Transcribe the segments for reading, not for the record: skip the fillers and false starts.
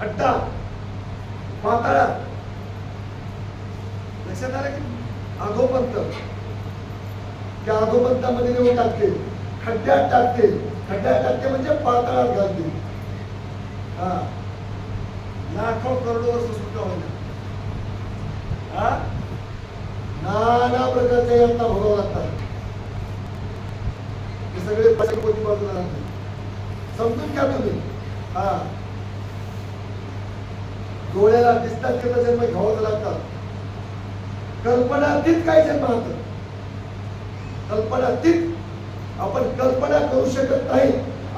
खड्डा, पाताळा, लक्षात आलं की अधोपंत, त्या अधोपंतामध्ये नेऊन टाकते, खड्ड्यात टाकते, खड्ड्यात टाकते म्हणजे पाताळात घालते. हा, लाखो करोडो वर्ष सुद्धा होईल. हा, नाना प्रकारच्या यातना भोगावं लागतात. हे सगळे पोती बाजूला राहते, समजून घ्या तुम्ही. हा, डोळ्याला दिसतात की जन्म घ्यावं लागतात. कल्पनातीत काय जन्म होतं, कल्पनातीत आपण कल्पना करू शकत नाही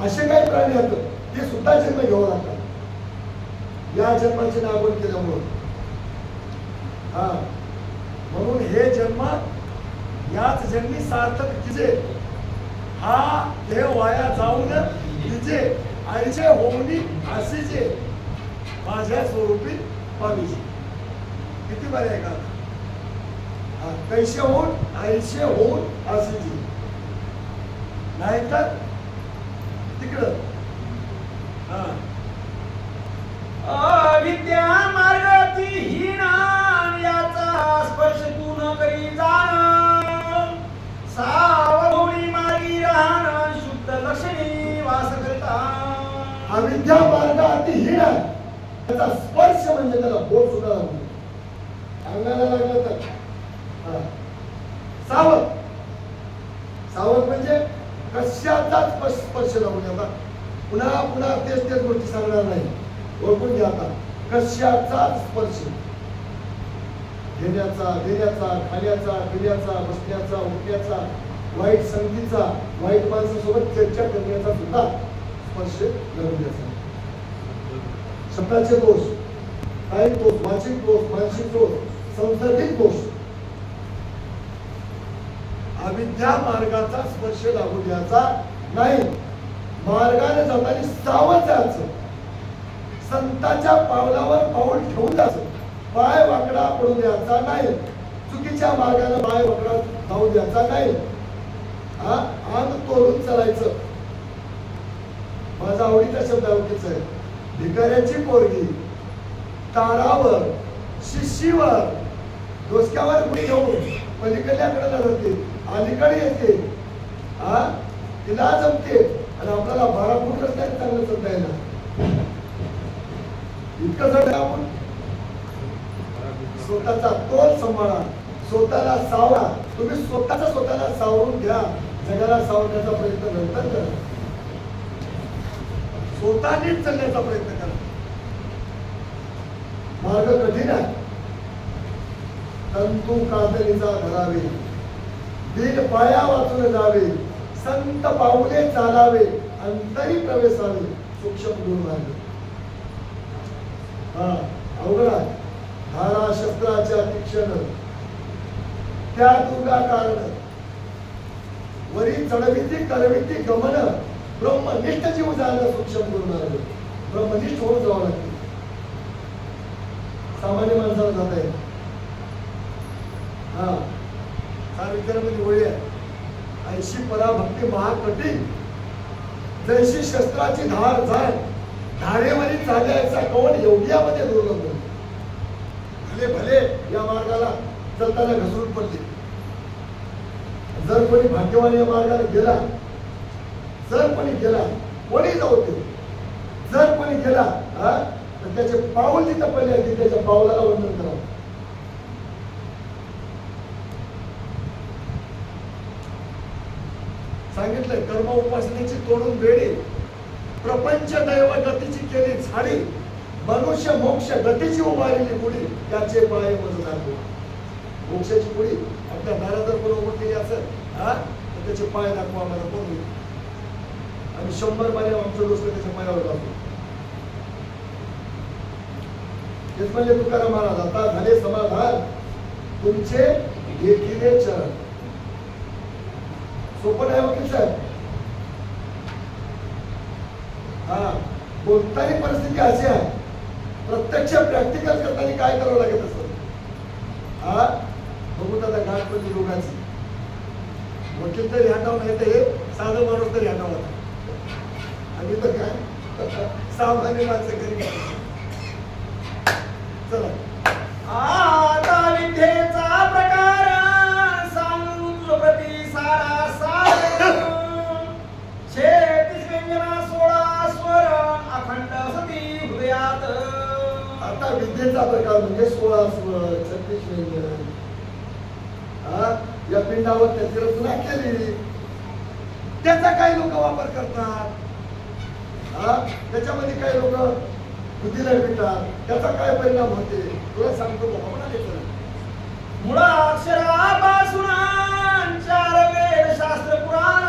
असे काही प्राणी आहेत, ते सुद्धा जन्म घ्यावं लागतात या जन्माची नावड केल्यामुळे. हा, म्हणून हे जन्म याच जन्मी सार्थक किजे, हा देह वाया जाऊन तिचे आईचे होऊनी असेचे माझ्या स्वरूपी पाहिजे. किती बरे आहे का? कैसे होऊन आईचे होऊन असेचे, नाहीतर तिकडं. हा, अविद्या मार्गाती हीना याचा स्पर्श तू न करी जाण, सावधूनी मार्गी राहण शुद्ध लक्षणी वास करता. अविद्या मार्ग अति हीन आहे, त्याचा स्पर्श म्हणजे त्याला बोट सुद्धा लागतो, अंगाला लागलं तर. सावध, सावध म्हणजे कशाचाच स्पर्श लागू नये. पुन्हा पुन्हा तेच तेच गोष्टी सांगणार नाही, ओळखून घ्या. आता कशाचाच स्पर्श, घेण्याचा, देण्याचा, खाण्याचा, पिण्याचा, बसण्याचा, उठण्याचा, वाईट संगतीचा, वाईट माणसासोबत चर्चा करण्याचा सुद्धा स्पर्श लागू द्यायचा. शब्दाचे दोष, कायिक दोष, वाचिक दोष, मानसिक दोष, संसर्गिक दोष, अविद्या मार्गाचा स्पर्श लागू द्यायचा नाही. मार्गाने जाताना सावध जायचं, संतांच्या पावलावर पाऊल ठेवून जायचं, पाय वाकडा पडू द्यायचा नाही, चुकीच्या मार्गाने पाय वाकडा जाऊ द्यायचा नाही. हा, अंग तोडून चालायचं. माझा आवडीचा शब्द आवडीचा आहे, भिकाऱ्याची पोरगी तारावर, शिशीवर, डोसक्यावर गुढी घेऊन पलीकडल्याकडे लढवते, अलीकडे येते. हा, तिला जमते आणि आपल्याला 12 फूट रस्त्याने चांगलं चढता येणार. इतकं जड आपण स्वतःचा तोल सांभाळा, स्वतःला सावरा. तुम्ही स्वतःला सावरून घ्या, जगाला सावरण्याचा प्रयत्न नंतर करा, स्वतःनीच चालण्याचा प्रयत्न करा. मार्ग कठीण आहे, तंतू कातरीचा धरावे, दिन पाया वाचून जावे, संत पाऊले चालावे, अंतरी प्रवेशावे, सूक्ष्म गुरुमार्ग. हा, अवघड आहे. धारा शस्त्राच्या तीक्ष्ण, त्या दुर्गा कारण, वरी चढविती करविती गमन, ब्रह्मनिष्ठ जीव जाणं सूक्ष्म गुरुमार्ग. ब्रह्मनिष्ठ होऊन जावं लागते, सामान्य माणसाला जाता येईल. हा, सावित्र्यामध्ये वळी आहे, ऐशी पराभक्ती महाकटी, जैशी शस्त्राची धार झाड, धारेवरी चालायचा कवड योग्यामध्ये दुर्लभ. भले भले या मार्गाला चलताना घसरून पडते. जर कोणी भाग्यवान या मार्गाने गेला, जर कोणी गेला, कोणी जाऊ दे, जर कोणी गेला तर त्याचे पाऊल तिथं पडले की त्याच्या पावलाला वंदन करावं. सांगितलंय, कर्म उपासनेची तोडून बेडी, प्रपंच दैव गतीची केली झाडी, मनुष्य मोक्ष गतीची उभारली गुढी, त्याचे पाय मज दाखवा. मोक्षाची गुढी आपल्या दारात जर कोण उभं केली असेल तर त्याचे पाय दाखवा, मला कोण होईल. आणि 100 माने आमचं डोसं त्याच्या पायावर दाखवू. तेच म्हणजे तुकाराम महाराज, आता झाले समाधान तुमचे घेतलेले चरण. सोपं नाही वकील साहेब. हा, कोणताही परिस्थिती अशी आहे, प्रत्यक्ष प्रॅक्टिकल करताना काय करावं लागेल असं. हा, बघू आता घाटपती रोगाची वकील तरी हटाव, नाही तर हे साधं माणूस तरी हटाव. आणि तर काय सामान्य माणसं घरी ओंकार म्हणजे 16 स्वर 36 व्यंजन. या पिंडावर त्याची रचना केली. त्याचा काही लोक वापर करतात. त्याच्यामध्ये काही लोक बुद्धीला भेटतात. त्याचा काय परिणाम होते तुला सांगतो बाबा. म्हणाले मुळाक्षरापासून 4 वेद शास्त्र पुराण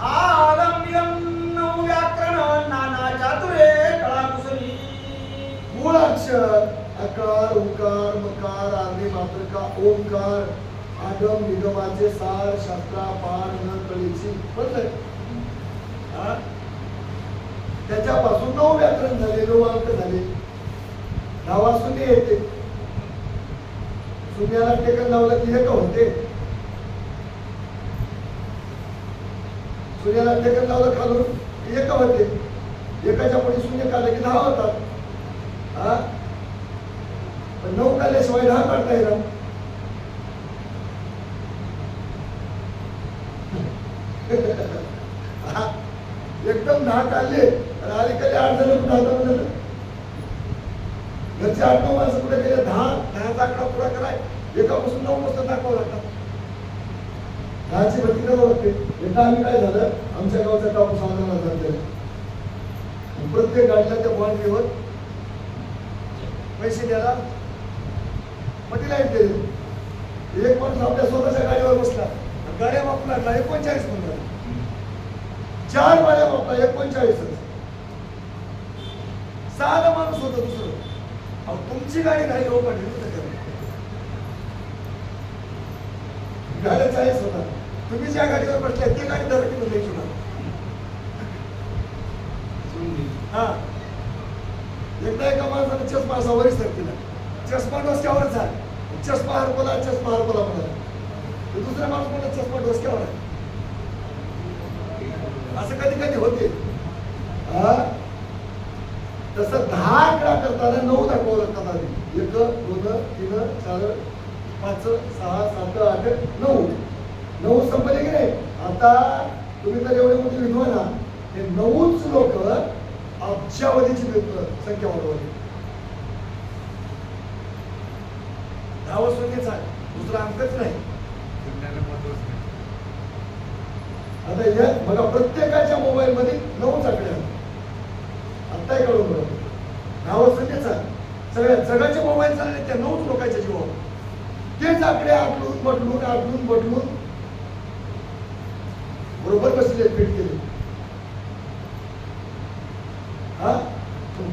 आगम निगम 9 व्याकरण नाना चातुर्य कळा कुसरी. मूळाक्षर अकार उकार मकार आर्णी मात्रका ओंकार आगम निगमाचे सार शास्त्रा पार न कळीची बदल. त्याच्यापासून 9 व्याकरण झाले 9 अंक झाले. 10 शून्य येते. शून्याला टेकन लावलं की एक होते. शून्याला टेकन लावलं खालून की एक होते. एकाच्या पुढे शून्य काढलं की 10 होतात. पण 9 काढल्याशिवाय 10 काढता येणार. एकदम 10 काढले आणि अलीकडे 8 जण कुठे आता म्हणलं घरचे 8-9 माणसं कुठे गेले. 10चा आकडा पुरा कराय एकापासून 9 वाजता दाखवावं लागतात. 10ची भरती करावं लागते. एकदा आम्ही काय झालं आमच्या गावचा कापूस आंदोलन झालं. प्रत्येक गाडीला त्या बाँड्रीवर पैसे द्यायला मग लाईट दिली. एक माणूस आपल्या स्वतःच्या गाडीवर बसला गाड्या वापरू लागला 39 म्हणून 4 गाड्या वापरला 39. साधा माणूस होता दुसरं. अहो तुमची गाडी नाही हो पाठवली गाड्या 40 होता. तुम्ही ज्या गाडीवर बसल्या ती गाडी धरती मध्ये हा. एकदा एका माणसाने चष्मा असा वरीच धरतीला चष्मा डोसक्यावर झाला. चष्मा हरपला म्हणाला. दुसरा माणूस म्हणला चष्मा डोसक्यावर आहे. असं कधी कधी होते. तसं 10 आकडा करताना 9 दाखवावं लागतात आधी. 1 2 3 4 5 6 7 8 9 9 संपले की नाही. आता तुम्ही तर एवढे मोठे विद्वान ना हे 9च लोक अब्जावधीची संख्या वाढवली. 10 शून्यच आहे दुसरा अंकच नाही. आता या बघा प्रत्येकाच्या मोबाईल मध्ये 9च आकडे आहेत. आता कळून बघा 10 शून्यच आहे. सगळ्या जगाचे मोबाईल चालले त्या 9च लोकांच्या जीवावर. तेच आकडे आटलून बदलून बरोबर बसले फिट केले.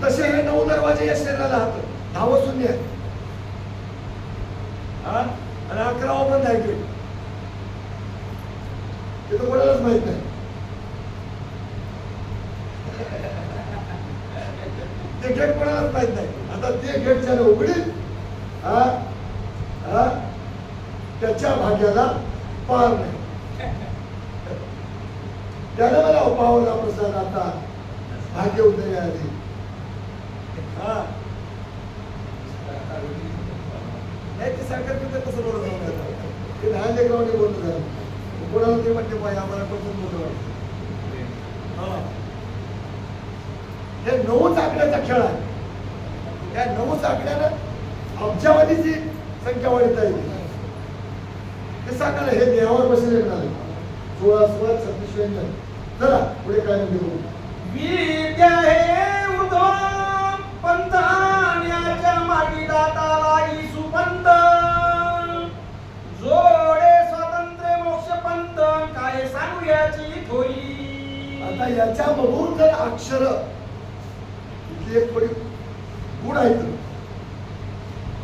तसे हे 9 दरवाजे या शरीराला हात. 10 शून्य आहे आणि 11 बंद आहे गेट. ते तर कोणालाच माहित नाही. ते गेट कोणालाच माहित नाही. आता ते गेट ज्याने उघडील त्याच्या भाग्याला पार नाही. त्याला मला पावला प्रसाद आता भाग्य उतरे आधी. नाही ते सरकार कसं बोलत ते लहान लेकरांनी बोलत झालं. कोणाला ते म्हणते पाहिजे आम्हाला कोणतं बोलत. हे 9च आकड्याचा खेळ आहे. या 9च आकड्यानं अब्जावधीची संख्या वाढता येते. ते सांगायला हे देहावर बसले म्हणाले 16 स्वर 36 व्यंजन. चला पुढे काय म्हणते. विद्या हे उद्धव पंथ याच्या मार्गी दाता लाई सुपंथ जोडे स्वातंत्र्य मोक्ष पंथ काय सांगू याची थोई. आता याच्यामधून जर अक्षर इथली एक थोडी गुण आहेत.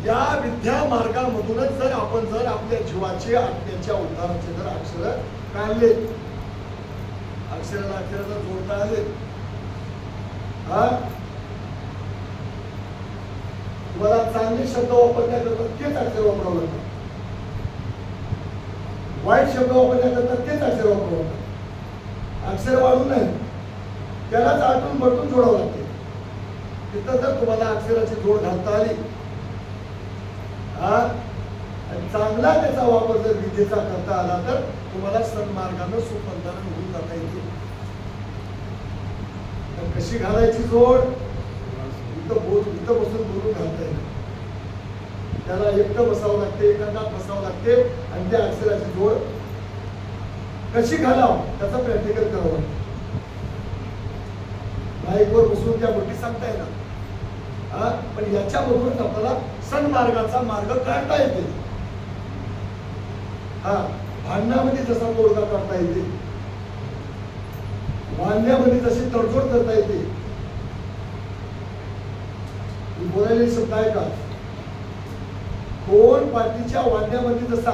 या विद्या मार्गामधूनच जर आपण आपल्या जीवाचे आत्म्याच्या उद्धाराचे जर अक्षर काढले अक्षराला जोडता आले तुम्हाला चांगले शब्द वापरण्याकरता तेच अक्षर वापरावं लागतात. वाईट शब्द वापरण्याकरता तेच अक्षर वापरावं लागतात. अक्षर वाढून नाही त्यालाच आटून बटून जोडावं लागते. तिथं जर तुम्हाला अक्षराची जोड घालता आली आणि चांगला त्याचा वापर जर विद्येचा करता आला तर तुम्हाला सन्मार्गानं सुपंथानं निघून जाता येते. कशी घालायची जोड इथं बसून बोलून घालता येईल. त्याला एकटं बसावं लागते, एकांतात बसावं लागते आणि त्या अक्षराची जोड कशी घालावं त्याचा प्रॅक्टिकल करावं लागतं. बाईकवर बसून त्या गोष्टी सांगता येणार, पण याच्याबरोबरच आपल्याला सन्मार्गाचा मार्ग काढता येते. भांडणामध्ये जसा तोडगा काढता येते, वांद्यामध्ये जशी तडजोड करता येते. बोलायला शब्द आहे का? दोन पार्टीच्या वांद्यामध्ये जसा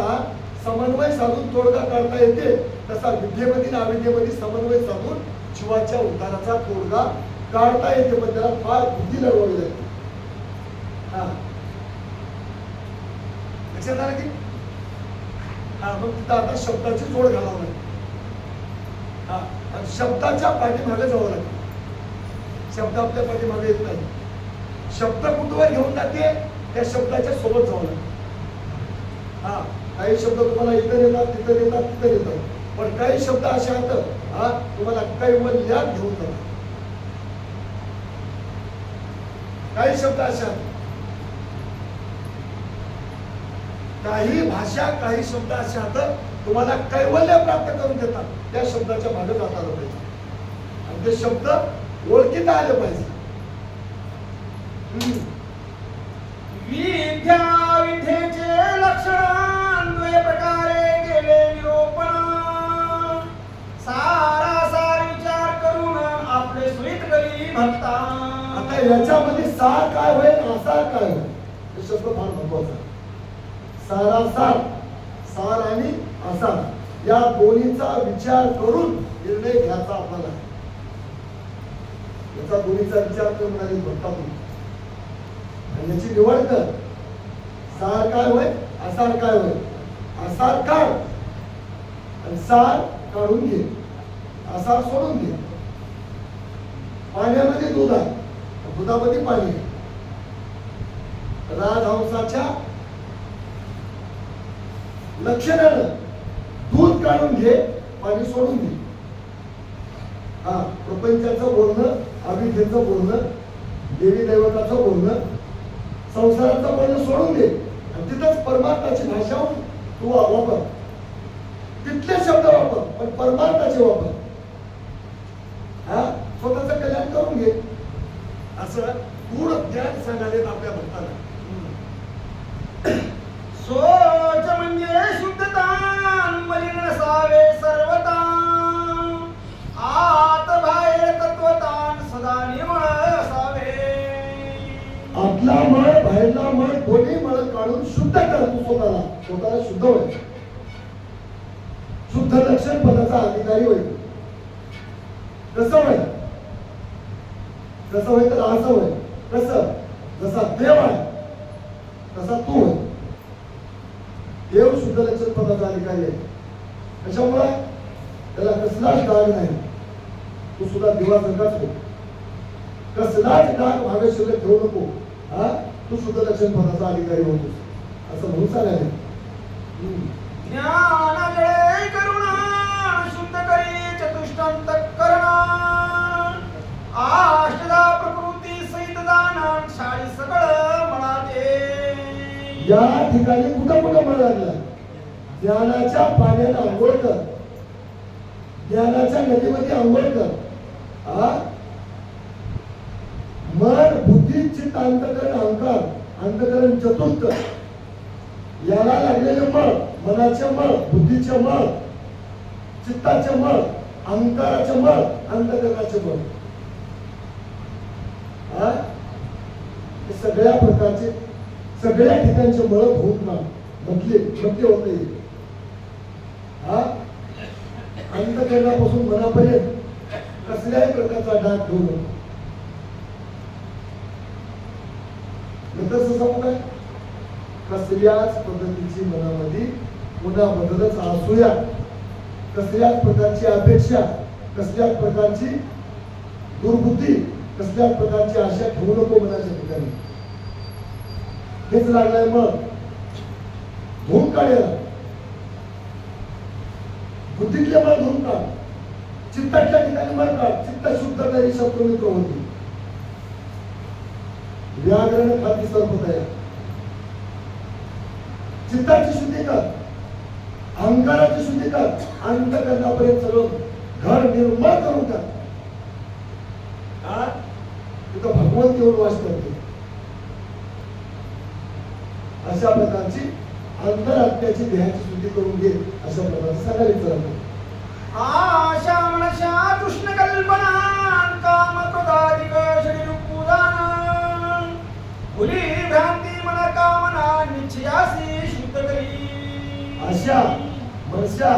समन्वय साधून तोडगा काढता येते, तसा विद्येमध्ये आणि अविद्येमध्ये समन्वय साधून जीवाच्या उद्धाराचा तोडगा काढता येते. पण त्याला फार बुद्धी लढवावी लागते. लक्षात आलं की? मग तिथं आता शब्दाची जोड घालावं लागते. आणि शब्दाच्या पाठीमागे जावं लागतं. शब्द आपल्या पाठीमागे येत नाही. शब्द कुठवर घेऊन जाते, त्या शब्दाच्या सोबत जावं लागतं. काही शब्द तुम्हाला इथं येतात, तिथं येतात, तिथं येतात, पण काही शब्द असे आहेत तुम्हाला कैवल्यात घेऊन जातात. काही शब्द असे आहेत, काही भाषा, काही शब्द असे आहेत तुम्हाला कैवल्य प्राप्त करून देतात. त्या शब्दाच्या मागे जाता आलं पाहिजे आणि ते शब्द ओळखीता आले पाहिजे. विद्या विद्येचे लक्षण द्वय प्रकारे केले निरूपण. सारासार विचार करून आपले सुहित करी भक्ता. आता याच्यामध्ये सार काय होईल, आसार काय होईल, हे शब्द फार महत्वाचा. सारासार, सार आणि आसार या दोन्हीचा विचार करून निर्णय घ्यायचा आपल्याला. याचा दोन्हीचा विचार करून म्हणाले भक्ता आणि याची निवड कर. सार काय होय, आसार काय होय. आसार काढ आणि सार काढून घे, आसार सोडून घे. पाण्यामध्ये दूध आहे, दुधामध्ये पाणी आहे. राजहंसाच्या लक्षणानं दूध काढून घे, पाणी सोडून घे. प्रपंचाचं बोलणं, अविद्येचं बोलणं, देवी दैवताचं बोलणं, संसाराचं बोलणं सोडून दे आणि तिथंच परमार्थाची भाषा तू वापर. तिथले शब्द वापर, पण परमार्थाचे वापर. स्वतःचं कल्याण करून घे. असं गूढ ज्ञान सांगायला आपल्या भक्ताला. सोच म्हणजे शुद्धतान, मलिन नसावे सर्वता. आत बाहेर तत्वतान, सदा निर्मळ असावे. आपला मळ, बाहेरला मळ, दोन्ही मळ काढून शुद्ध कर. तू स्वतःला शुद्ध होईल. शुद्ध लक्षण पदाचा अधिकारी होईल. कसं होईल? कसं होईल तर असं होईल. कसं? जसा देव आहे तसा तू होईल. देव शुद्ध लक्षण पदाचा अधिकारी आहे. त्याच्यामुळे त्याला कसलाच डाग नाही. तू सुद्धा देवासारखाच हो. कसलाच डाग मागे शिल्लक ठेवू नको. तू शुद्ध लक्षण पदाचा अधिकारी होतोस असं म्हणून सांगायला. ज्ञान जळे करुणा, शुद्ध करी चतुष्टांत करणा. आष्टदा प्रकृती सहित दान, शाळी सगळं म्हणाते. या ठिकाणी कुठं म्हणायला लागला? ज्ञानाच्या पाण्याने आंघोळ कर, ज्ञानाच्या नदीमध्ये आंघोळ कर. मन, बुद्धी, चित्त, अंतकरण, अहंकार, अंतकरण चतुर्थ याला लागलेले मळ, मनाचे मळ, बुद्धीचे मळ, चित्ताचे मळ, अहंकाराचे मळ, अंतकरणाचे मळ, सगळ्या प्रकारचे सगळ्या ठिकाणचे मळ धुवून म्हटले होते. अंतकरणापासून मनापर्यंत कसल्याही प्रकारचा डाग ठेवू नको. काय कसल्याच पद्धतीची मनामध्ये पुन्हा बदलच असूया, कसल्याच प्रकारची अपेक्षा, कसल्याच प्रकारची दुर्बुद्धी, कसल्याच प्रकारची आशा ठेवू नको मनाच्या ठिकाणी. हेच लागलाय मग धुवून काढायला. बुद्धीतले मळ धुवून काढ, चित्ताच्या ठिकाणी मळ काढ. चित्त शुद्ध तरी शब्द मित्र होती. व्याकरण खाती सर्वतया, चित्ताची शुद्धी कर, अहंकाराची शुद्धी कर, अंतःकरणापर्यंत सगळं घर निर्मळ करून टाक. तिथं भगवंत येऊन वास करते. अशा प्रकारची अंतरात्म्याची देहाची शुद्धी करून घे, अशा प्रकारचं सांगायचं राहतं. आशा मनशा कृष्ण कल्पना काम क्रोधाधिक शरीर पूजान भुली भ्रांती मन कामना निश्चयासी शुद्ध करी. आशा मनशा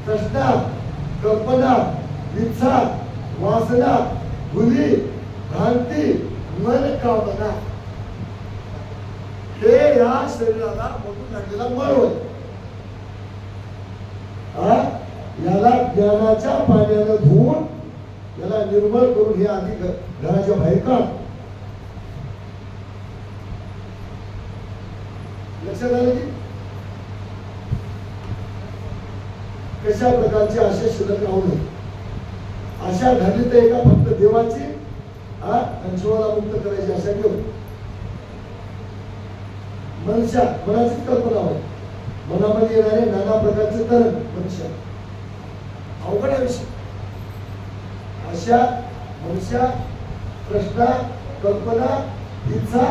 तृष्णा कल्पना इच्छा वासना भुली भ्रांती मन कामना हे या शरीराला मोठून लागलेला मळ होय. याला ज्ञानाच्या पाण्यानं धुवून याला निर्मळ करून हे आधी घराच्या बाहेर काढ. लक्षात आलं की कशा प्रकारची आशा शिल्लक राहू नये. आशा धरली तर एका फक्त देवाची आणि जीवाला मुक्त करायची आशा घेऊ. मनुष्य मनाचीच कल्पना होय. मनामध्ये येणारे नाना प्रकारचे तरंग मनुष्य अवघड विषय. अशा मनुष्य प्रश्न कल्पना इच्छा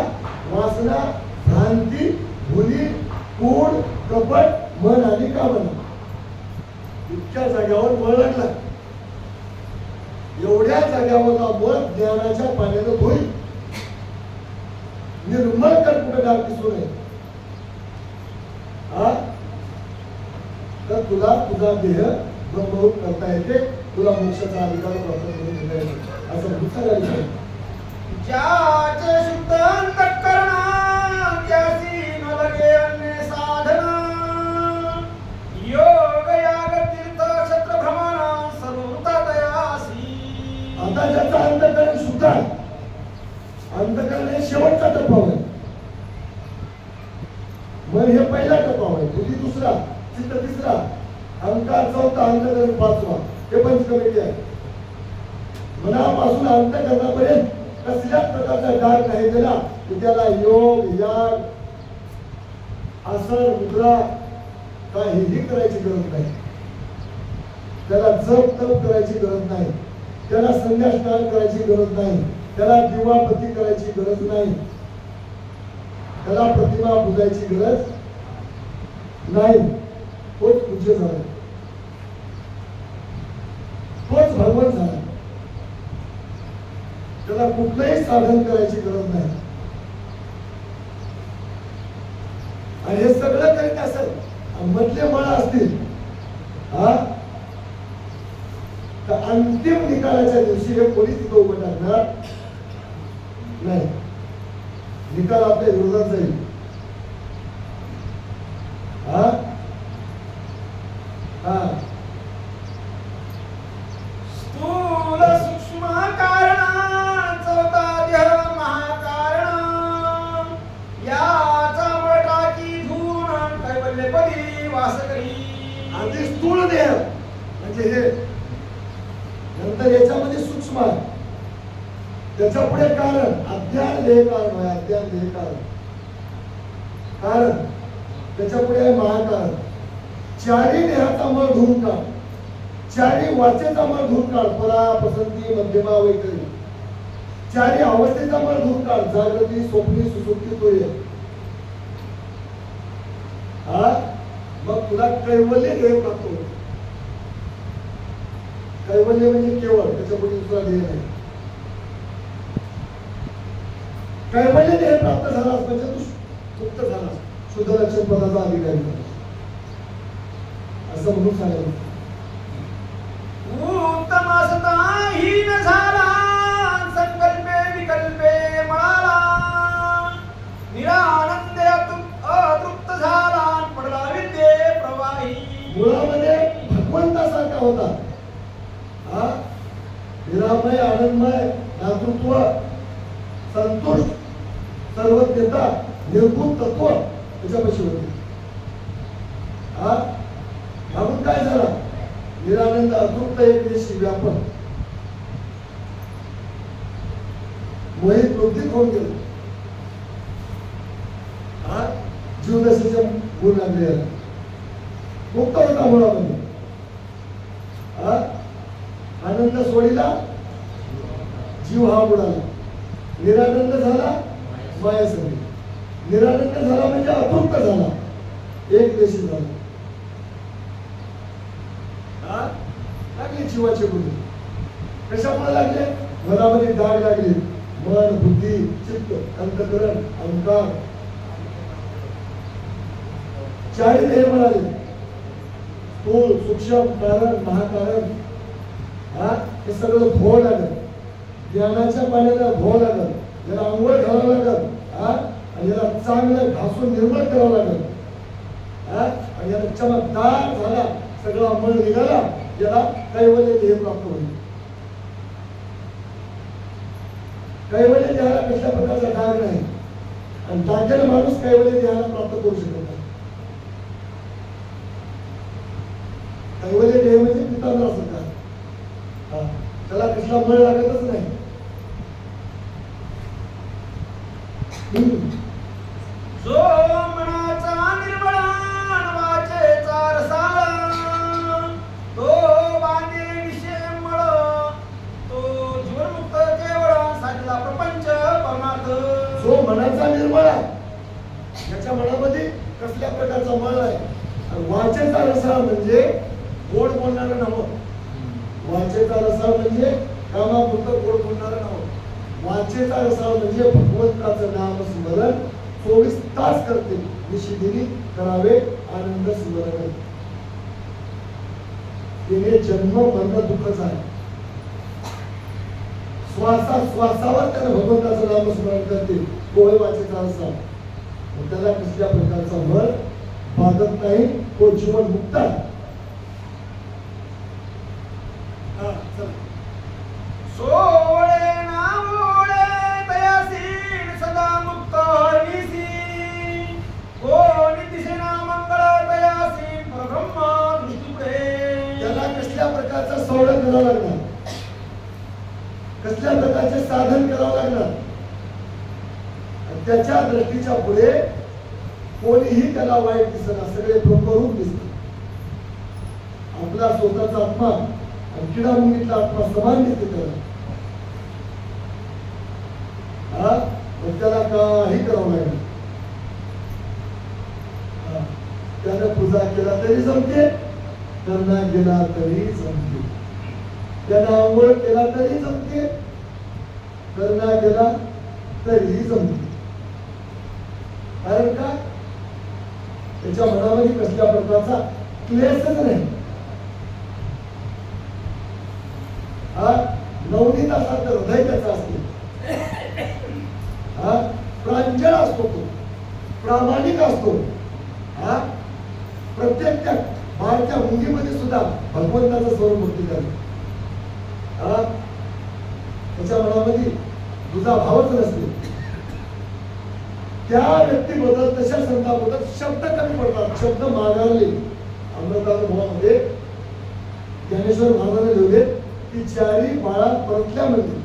वासना भ्रांती भुली कूड कपट मन आणि कामना इतक्या जाग्यावर मळ लागला. एवढ्या जाग्यावरला मळ ज्ञानाच्या पाण्यानं धुईल. निर्मळ कर, कुठे डाग दिसू नये. तर तुला तुझा देह ब्रह्मरूप करता येते, तुला मोक्षाचा अधिकार प्राप्त करून देता येतो असं म्हणून सांगायचं. ज्याचे शुद्ध अंतःकरण त्यासी न लगे अन्य साधन योग याग तीर्थ क्षत्र भ्रमण सर्वता तयासी. आता ज्याचा अंतःकरण शुद्ध आहे, अंतःकरण हे शेवटचा टप्पा होय. मन हे पहिला टप्पा होय, बुद्धी दुसरा, चित्त तिसरा, अहंकार चौथा, अंतःकरण पाचवा. हे पंचकमेटी आहे. मनापासून अंतःकरणापर्यंत कसल्याच प्रकारचा डाग नाही दिला की त्याला योग याग आसन मुद्रा काहीही करायची गरज नाही. त्याला जप तप करायची गरज नाही. त्याला संन्यास स्नान करायची गरज नाही. त्याला दिवाबत्ती करायची गरज नाही. त्याला प्रतिमा पूजायची गरज नाही. तोच पूज्य झाला, तोच भगवान झाला. त्याला कुठलंही साधन करायची गरज नाही. आणि हे सगळं करीत असेल मधले मळ असतील तर अंतिम निकालाच्या दिवशी हे पोलीस तिथं उभं टाकणार नाही. निकाल आपल्या विरोधात जाईल. स्थूल सूक्ष्म कारण चौथा देह महाकारण याचा मटाकी धुवून कैवल्यपदी वास करी. आधी स्थूल देह म्हणजे हे, नंतर याच्यामध्ये सूक्ष्म आहे, त्याच्या पुढे कारण अज्ञान देह कारण आहे. अज्ञान देह कारण कारण त्याच्या पुढे आहे महाकारण. चारी देहाचा मळ धुवून काढ, चारी वाचेचा मळ धुवून काढ, परा पसंती मध्यमा वैखरी. चारी अवस्थेचा मळ धुवून काढ, जागृती स्वप्नी सुसुप्ती तुर्य. मग तुला कैवल्य देह प्राप्त होतो. कैवल्य म्हणजे केवळ, त्याच्या पुढे दुसरा देह नाही. कैवल्य देह प्राप्त झालास म्हणजे तू मुक्त झालास, शुद्ध लक्षण पदाचा अधिकारी झालास असं म्हणून सांगायचं. उत्तम असता हीन झाला संकल्पे विकल्पे मळाला निरानंदे अतृप्त झाला पडला विद्ये प्रवाही. मुळामध्ये भगवंतासारखा होता. निरामय आनंदमय दातृत्व संतुष्ट सर्वज्ञता निर्गुण तत्व त्याच्यापाशी होते. म्हणून काय झाला, निरानंद अतृप्त एक देशी व्यापक मोहित वृद्धित होऊन गेलं. जीवदशेचे गुण लागले याला. मुक्त होता मुळामध्ये. आनंद सोडीला जीव हा बुडाला. निरानंद झाला माया सगळी. निरानंद झाला म्हणजे अतृप्त झाला, एक देशी झाला. लागले जीवाचे गुण. कशामुळे लागले? मनामध्ये डाग लागले. मन, बुद्धी, चित्त, अंतःकरण, अहंकार, चारी देह मिळाले. स्थूल, सूक्ष्म, कारण, महाकारण. हे सगळं धुवं लागत. ज्ञानाच्या पाण्याला धुवं लागत. याला आंघोळ घालावं लागत. आणि याला चांगलं घासून निर्मळ करावं लागत. आणि याला चमकदार झाला, सगळा अंमळ निघाला, याला कैवल्य देह प्राप्त होईल. कैवल्य देहाला कसल्या प्रकारचा डाग नाही. आणि डागेला माणूस कैवल्य देहाला प्राप्त करू शकत नाही. कैवल्य देह म्हणजे पितांबरा असतात. त्याला कसला मळ लागतच नाही. जो मनाचा निर्मळान वाचेचा रसाळ, तो बांधे निशेमळ, तो जीवनमुक्त केवळ साधला प्रपंच परमार्थ. जो मनाचा निर्मळा, याच्या मनामध्ये कसल्या प्रकारचा मळ आहे. वाचेचा रसाळ म्हणजे गोड बोलणारं नाव. वाचेचा रसाळ म्हणजे कामापुरतं गोड बोलणारं नाव. वाचेचा रसाळ म्हणजे भगवंताचं नाम स्मरण 24 तास करते. निशिदिनी करावे आनंद स्मरण. तिने जन्म मरण दुःखच आहे. श्वासावर त्याने भगवंताचं नाम स्मरण करते. तो वाचेचा रसाळ. त्याला कसल्या प्रकारचा मळ बाधत नाही. तो जीवन मुक्त आहे. सोळे नावोळे तयासीन सदा मुक्त हरिसी, कोणी दिसेना मंगळ तयासीन परब्रह्म दृष्टीपुढे. त्याला कसल्या प्रकारचं सोडण करावं लागणार, कसल्या प्रकारचे साधन करावं लागणार. त्याच्या दृष्टीच्या पुढे कोणीही त्याला वाईट दिसणार. सगळे ब्रह्मरूप दिसतात. आपला स्वतःचा आत्मा आणि किडा मुंगीतला आत्मा समान दिसते त्याला. त्याला काही करावं लागेल. त्याने पूजा केला तरी जमते, त्यांना गेला तरी जमते. त्याने आंघोळ केला तरी जमते, त्यांना गेला तरी जमते. कारण का? त्याच्या मनामध्ये कसल्या प्रकारचा क्लेशच नाही. नवनीत असा तर हृदय त्याचा असते. प्रांजळ असतो, तो प्रामाणिक असतो. प्रत्येक त्या बाळच्या मुंगीमध्ये सुद्धा भगवंताचं स्वरूप मूर्ती झालं. त्याच्या मनामध्ये तुझा भावच नसते. त्या व्यक्तीबद्दल तशा संतांबद्दल शब्द कमी पडतात. शब्द मागारले. अमृतानुभवामध्ये ज्ञानेश्वर महाराजांनी लिहिले की चारी बाळा परतल्यामध्ये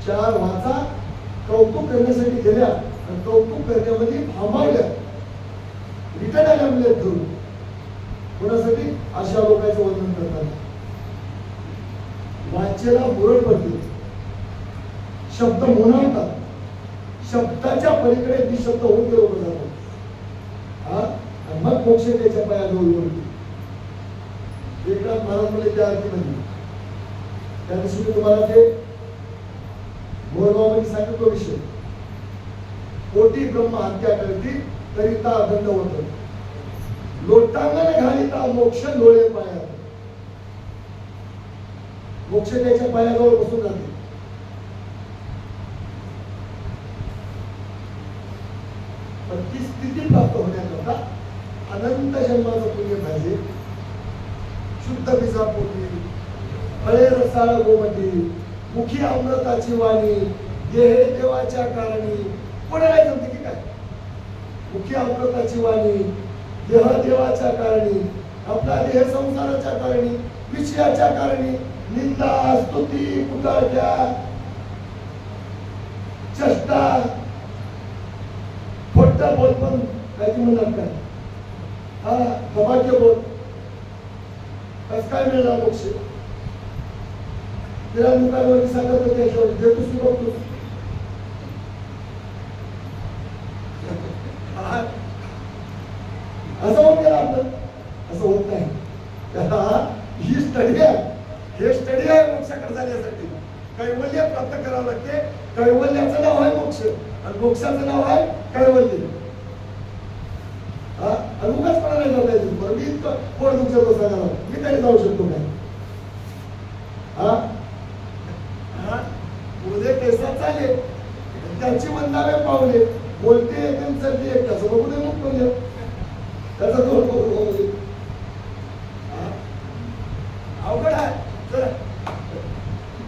4 वाचा कौतुक करण्यासाठी गेल्या आणि कौतुक करण्यामध्ये थांबवल्या. रिटर्न आल्या म्हणजे धरून कोणासाठी अशा लोकांचं वर्णन करतात. वाचेला मुरड पडते. शब्द मुनावतात. शब्दाच्या पलीकडे निशब्द होऊन ते लोक जातात. आणि मग मोक्ष त्याच्या पायाजवळ येऊन एकनाथ महाराज म्हणजे त्या अर्थीमध्ये त्या दिवशी मी तुम्हाला ते मोरगावमध्ये सांगितलो विषय. कोटी ब्रह्म हत्या करती तरी ता दंड होत. लोटांगण घालिता मोक्ष लोळे पायात. मोक्ष त्याच्या पायाजवळ बसून जाते. पण ती स्थिती प्राप्त होण्याकरता अनंत जन्माचं पुण्य पाहिजे. शुद्ध बीजापोटी, फळे रसाळ गोमटी, मुखी अमृताची वाणी, देहे देवाच्या कारणी. कोणाला जमते की काय? मुखी अमृताची वाणी, देह देवाच्या कारणी, आपला देह संसाराच्या कारणी, विषयाच्या कारणी, निंदा स्तुती कुटाळ्या चेष्टा खोट मोठा बोल पण काय ती म्हणतात काय हा धमाके बोल कस काय मिळणार मोक्ष तिला दुकानवर सांगत होते देतोस की बघतोस असं होत गेलं आपलं असं होत नाही त्याला ही स्टडी आहे हे स्टडी आहे मोक्षाकडे जाण्यासाठी कैवल्य प्राप्त करावं लागते कैवल्याचं नाव आहे मोक्ष आणि मोक्षाचं नाव आहे कैवल्य आणि उगाच मला नाही जाता येईल बरं मी इतकं पोट दुखत सांगायला मी तरी जाऊ शकतो काय उद्या कैसा चालेल त्याची वंदावे पावले बोलते एकदम चलते एक तास बघू दे मग म्हणजे त्याचा दोन बघू अवघड आहे चला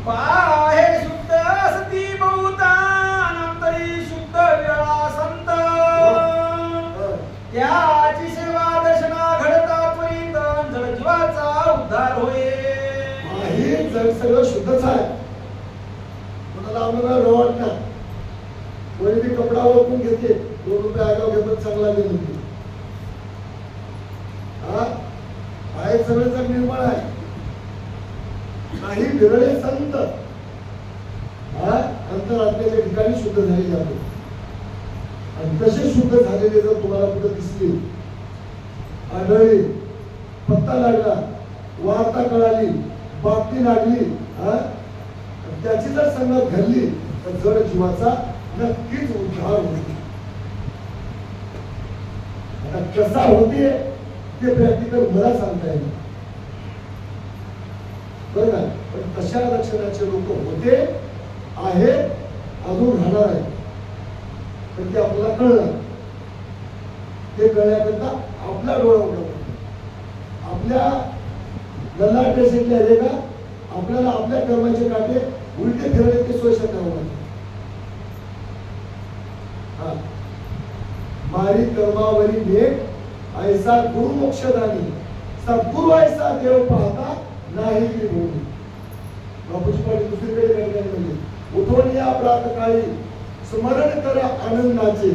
बाहेर शुद्ध असती बहुतानंतरी शुद्ध वेळा संत त्याची सेवा दर्शना घडता त्वरित जड जीवाचा उद्धार होय हे जग सगळं शुद्धच आहे कोणाला आम्हाला न वाटणार कोणी बी कपडा ओळखून घेते 2 रुपये आगाव घेतात चांगला देते आहे सगळं जग निर्मळ आहे काही विरळे संत अंतरात्म्याच्या ठिकाणी शुद्ध झाले जाते आणि तसे शुद्ध झालेले जर तुम्हाला कुठे दिसले आढळले पत्ता लागला वार्ता कळाली बातमी लागली त्याची जर संगत घडली तर जड जीवाचा नक्कीच उद्धार होईल आता कसा होते ते प्रॅक्टिकल मला सांगता येईल बरं का पण तशा लक्षणाचे लोक होते आहेत अजून राहणार आहे पण ते आपल्याला कळलं ते कळण्याकरता आपला डोळा उघडा आपल्या गल्लाटे शिकले आहे का आपल्याला आपल्या कर्माचे काटे उलटे फिरले ते सोय करावं लागते मारी कर्मावरी मेघ ऐसा गुरुमोक्षदानी सद्गुरु ऐसा देव पाहता नाही की भूमी बापूजी पाटील दुसरीकडे म्हणजे उठून या प्रातकाळी स्मरण करा आनंदाचे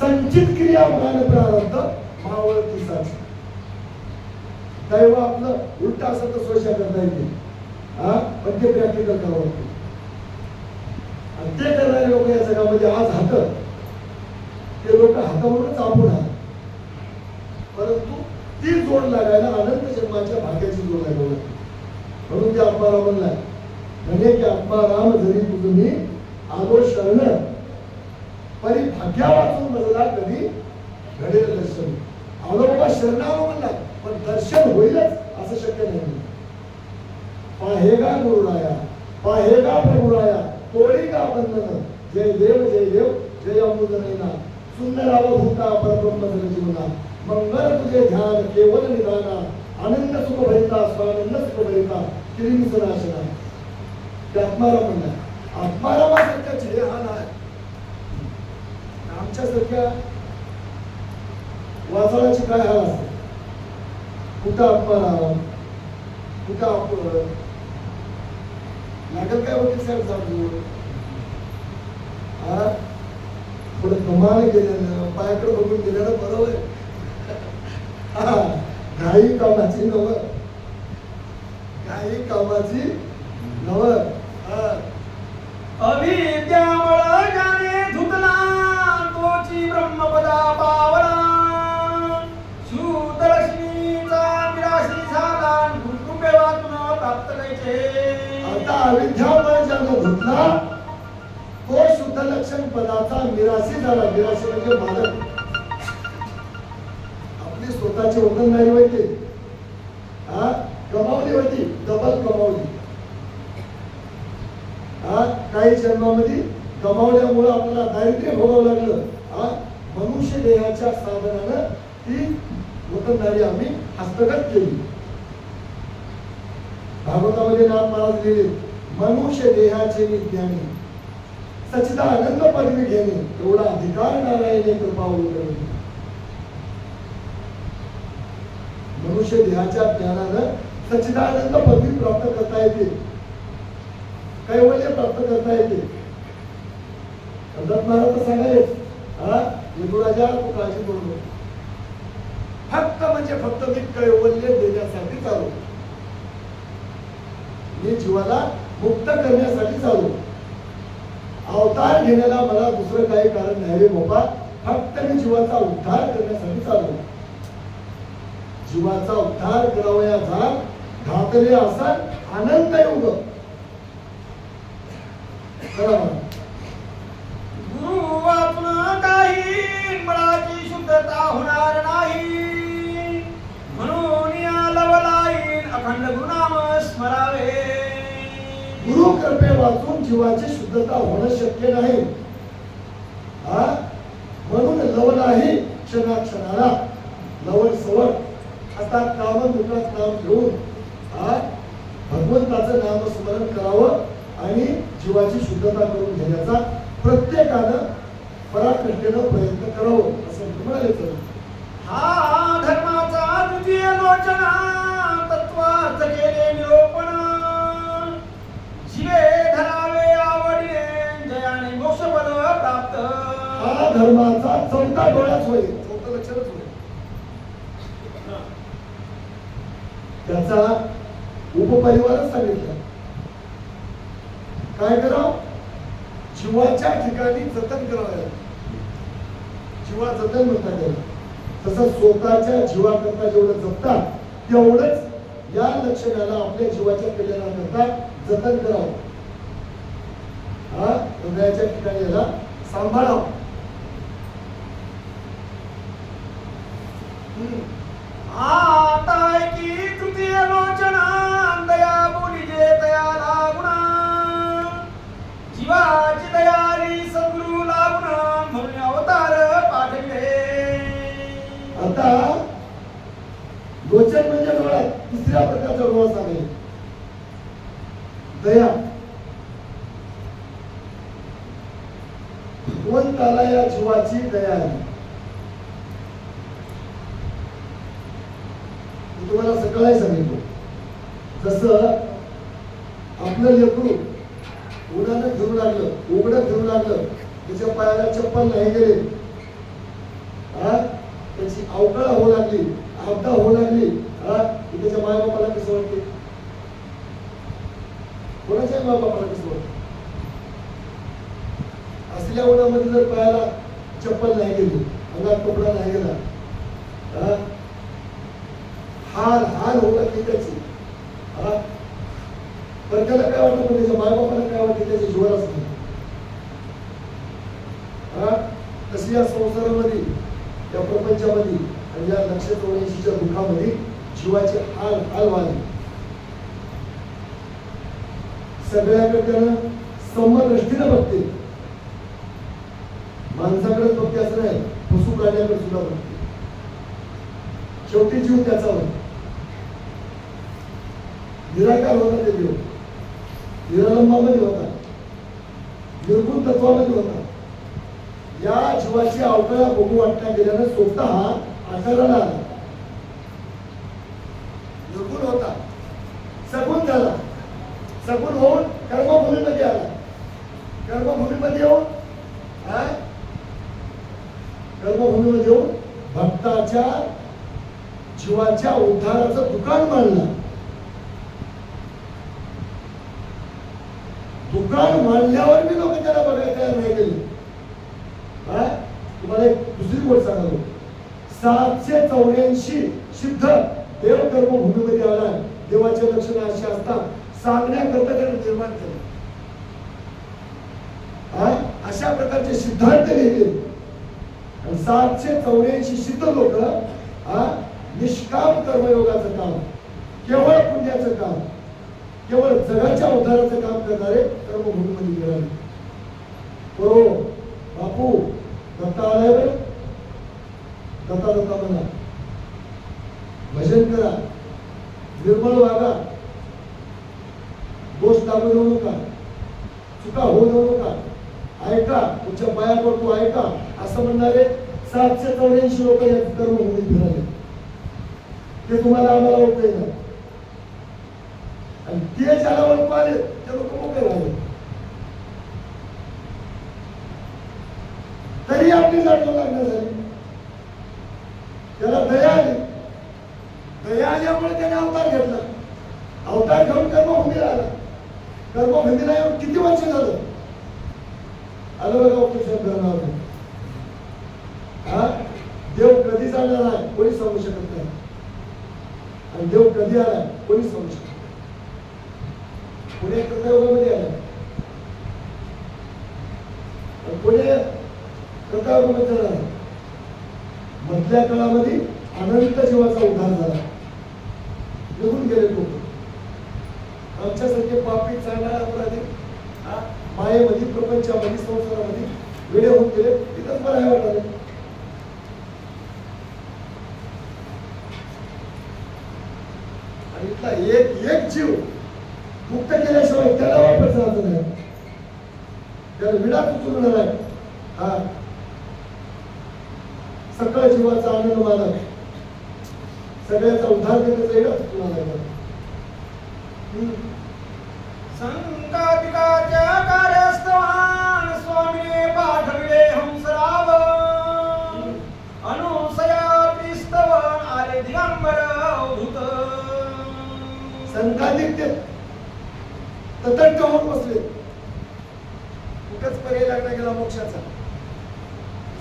संचित क्रिया मान प्रारब्ध मावळतीसाची दैव आपलं उलट असं तर सोशा करता येते पण ते प्रॅक्टिकल करावं लागते आणि ते करणारे लोक या जगामध्ये आज हात ते लोक हातावरूनच आपण आहात परंतु ती जोड लागायला अनंत जन्माच्या भाग्याची जोड लागावी लागते म्हणून ते आत्माराम म्हणलाय म्हणे की आत्माराम जरी तुम्ही आलो शरण परी भाग्या वाचून बदला कधी घडेल दर्शन आलो बाबा शरणालो म्हणला पण दर्शन होईलच असं शक्य नाही पाहेगा गुरुराया पाहेगा प्रभुराया तोडीगा बंधन जय देव जय अमृतनयना सुंदरावभूता परब्रह्म जीवना मंगल तुझे ध्यान केवल निदाना आनंद सुख भरिता स्वानंद सुख भरिता किरीस नाशना ते आत्माराम म्हणला आत्मारामासारख्या चेहरा आहे आमच्यासारख्या वाचनाची काय हाल असते कुठं आत्माराम कुठं आपण लागल काय वकील साहेब सांगू थोडं कमाल गेलेलं पायाकडे बघून गेलेलं बरोबर घाई कामाची नव घाई कामाची नव अविद्यामुळे ज्याने धुतला तोची ब्रह्मपदा पावला शुद्धलक्ष्मीचा विराशी झाला कृपे वाचून प्राप्त करायचे आता अविद्यामुळे ज्याने धुतला तो शुद्ध लक्षण पदाचा निराशी झाला निराशी म्हणजे मालक आपली स्वतःची वंदन नाही होती कमावली होती डबल कमावली काही जन्मामध्ये कमावल्यामुळे आपल्याला दारिद्र्य भोगावं लागलं मनुष्य देहाच्या साधनानं ती वतनदारी आम्ही हस्तगत केली भागवतामध्ये नाथ महाराज लिहिले मनुष्य देहाचे विज्ञानी सच्चिदानंद पदवी घेणे एवढा अधिकार नारायणे कृपा करणे मनुष्य देहाच्या ज्ञानानं सच्चिदानंद पदवी प्राप्त करता येते कैवल्य प्राप्त करता येते दत्त महाराज सांगाले यदुराजा तू काळजी करू नको, फक्त म्हणजे फक्त मी कैवल्य देण्यासाठी चालू, मी जीवाला मुक्त करण्यासाठी चालू, अवतार घेण्याला मला दुसरं काही कारण नाही रे बाबा, फक्त मी जीवाचा उद्धार करण्यासाठी चालू, जीवाचा उद्धार करावयाचा घातले असा आनंद युग. गुरु वाचून काही मनाची शुद्धता होणार नाही, म्हणून या लवलाईन अखंड गुरुनाम स्मरावे. गुरु कृपे वाचून जीवाची शुद्धता होणं शक्य नाही, म्हणून लवलाही क्षणाक्षणाला लवल सवल आता काममुखात नाम घेऊन भगवंताचं नामस्मरण करावं आणि जीवाची शुद्धता करून घेण्याचा प्रत्येकानं पराकाष्ठेनं प्रयत्न करावं असं म्हणाले. तर हा धर्माचा द्वितीय लोचना तत्वार्थ केले निरूपण, जीवे धरावे आवडीने जयाने मोक्ष पद प्राप्त. हा धर्माचा चौथा डोळाच होईल, चौथा लक्षातच होईल. त्याचा उपपरिवारच सांगितलं. काय करावं? जीवाच्या ठिकाणी जतन करावं. जीवा जतन म्हणतात त्याला. तसं स्वतःच्या जीवाकरता जेवढं जपतात तेवढंच या लक्षणाला आपल्या जीवाच्या कल्याणाकरता जतन करावं. हृदयाच्या ठिकाणी याला सांभाळावं. आता की तृतीय लोचना दया बोलिजे दया लागुणा, जीवाची दयारी सद्गुरु लागुणा, म्हणून अवतार पाठविले. आता लोचन म्हणजे डोळा, तिसऱ्या प्रकारचा डोळा सांगेल दया. भगवंताला या जीवाची दया आहे. तुम्हाला सकाळी सांगितलं जसं आपलं लेकरू उन्हानं फिरू लागलं, उघडं फिरू लागलं, त्याच्या पायाला चप्पल नाही गेले, त्याची अवकळा होऊ लागली, आपदा होऊ लागली, की त्याच्या मायबापाला कसं वाटते? कोणाच्या मायबापाला कसं वाटतं? असल्या उन्हामध्ये जर पायाला चप्पल नाही गेली, अंगात कपडा नाही गेला, हाल हाल होऊ लागली त्याची. पण त्याला काय वाटतं? पण त्याच्या मायबापाला काय वाटतं? त्याच्या जीवालाच नाही. तशी या संसारामध्ये, या प्रपंचामध्ये आणि या 184च्या दुःखामध्ये जीवाचे हाल हाल व्हाले. सगळ्याकडे त्यानं समदृष्टीनं बघते. माणसाकडेच बघते असं नाही, पशु प्राण्याकडे सुद्धा बघते. शेवटी जीव त्याचा होता. निराकार होता ते जीव, निरालंबामध्ये होता, निर्गुण तत्वामध्ये होता. या जीवाची अवकळा बघू वाटण्या गेल्यानं स्वतः आकाराला आला. निर्गुण होता, सगुण झाला. सगुण होऊन कर्मभूमीमध्ये आला. कर्मभूमीमध्ये येऊन कर्मभूमीमध्ये येऊन भक्ताच्या जीवाच्या उद्धाराचं दुकान मांडलं. दुकान मांडल्यावर मी लोक त्याला बघायला तयार नाही गेले. तुम्हाला एक दुसरी गोष्ट सांगतो. 784 सिद्ध देव कर्मभूमीमध्ये आला. देवाचे लक्षण अशी असतात सांगण्याकरता त्याने निर्माण केलं. अशा प्रकारचे सिद्धांत लिहिले. 784 सिद्ध लोक निष्काम कर्मयोगाचं काम, केवळ पुण्याचं काम, केवळ जगाच्या उद्धाराचं काम करणारे कर्मभूमीमध्ये मिळाले. बरो बापू दत्ता आलाय बरं, दत्ता दत्ता म्हणा, भजन करा, निर्मळ वागा, दोष लागू देऊ नका, चुका होऊ देऊ नका, ऐका, तुमच्या पाया पडतो ऐका, असं म्हणणारे 784 लोक या कर्मभूमीत मिळाले. ते तुम्हाला आम्हाला ओळखले ना. आणि ते ज्याला ओळखू आले ते लोक मोकळे राहिले. आपली जाणीव लागणार झाली. त्याला दया आली. दया आल्यामुळे त्याने अवतार घेतला. अवतार घेऊन कर्मभूमीला आला. कर्मभूमीला येऊन किती वर्ष झालं आलं बघा ऑपरेशन करणार. हा देव कधी जाणार आहे कोणी सांगू शकत नाही. आणि देव कधी आला कोणी सांगू शकत नाही. पुणे कृतयुगामध्ये आला. पुणे कृतयुगामध्ये जाणार. मधल्या काळामध्ये अनंत जीवाचा उद्धार झाला. निघून गेले लोक. आमच्यासारखे पापी चालणारे अपराधी मायेमध्ये प्रपंचामध्ये संसारामध्ये वेडे होऊन गेले. तिथंच मला हे वाटलं आणि इथला एक जीव मुक्त केल्याशिवाय त्याला वापस राहत नाही. त्याला विडा उचलून आहे. हा सगळ्या जीवाचा आनंद मानक सगळ्याचा उद्धार करण्याचा येडा उचलून आहे. संकातिकाच्या कार्यस्थान स्वामीने पाठविले हंसराव. अनुसया त्रिस्तवन आले दिगंबर अवधूत. संकातिक ते तटस्थ होऊन बसले. कुठंच पर्याय लागला गेला मोक्षाचा.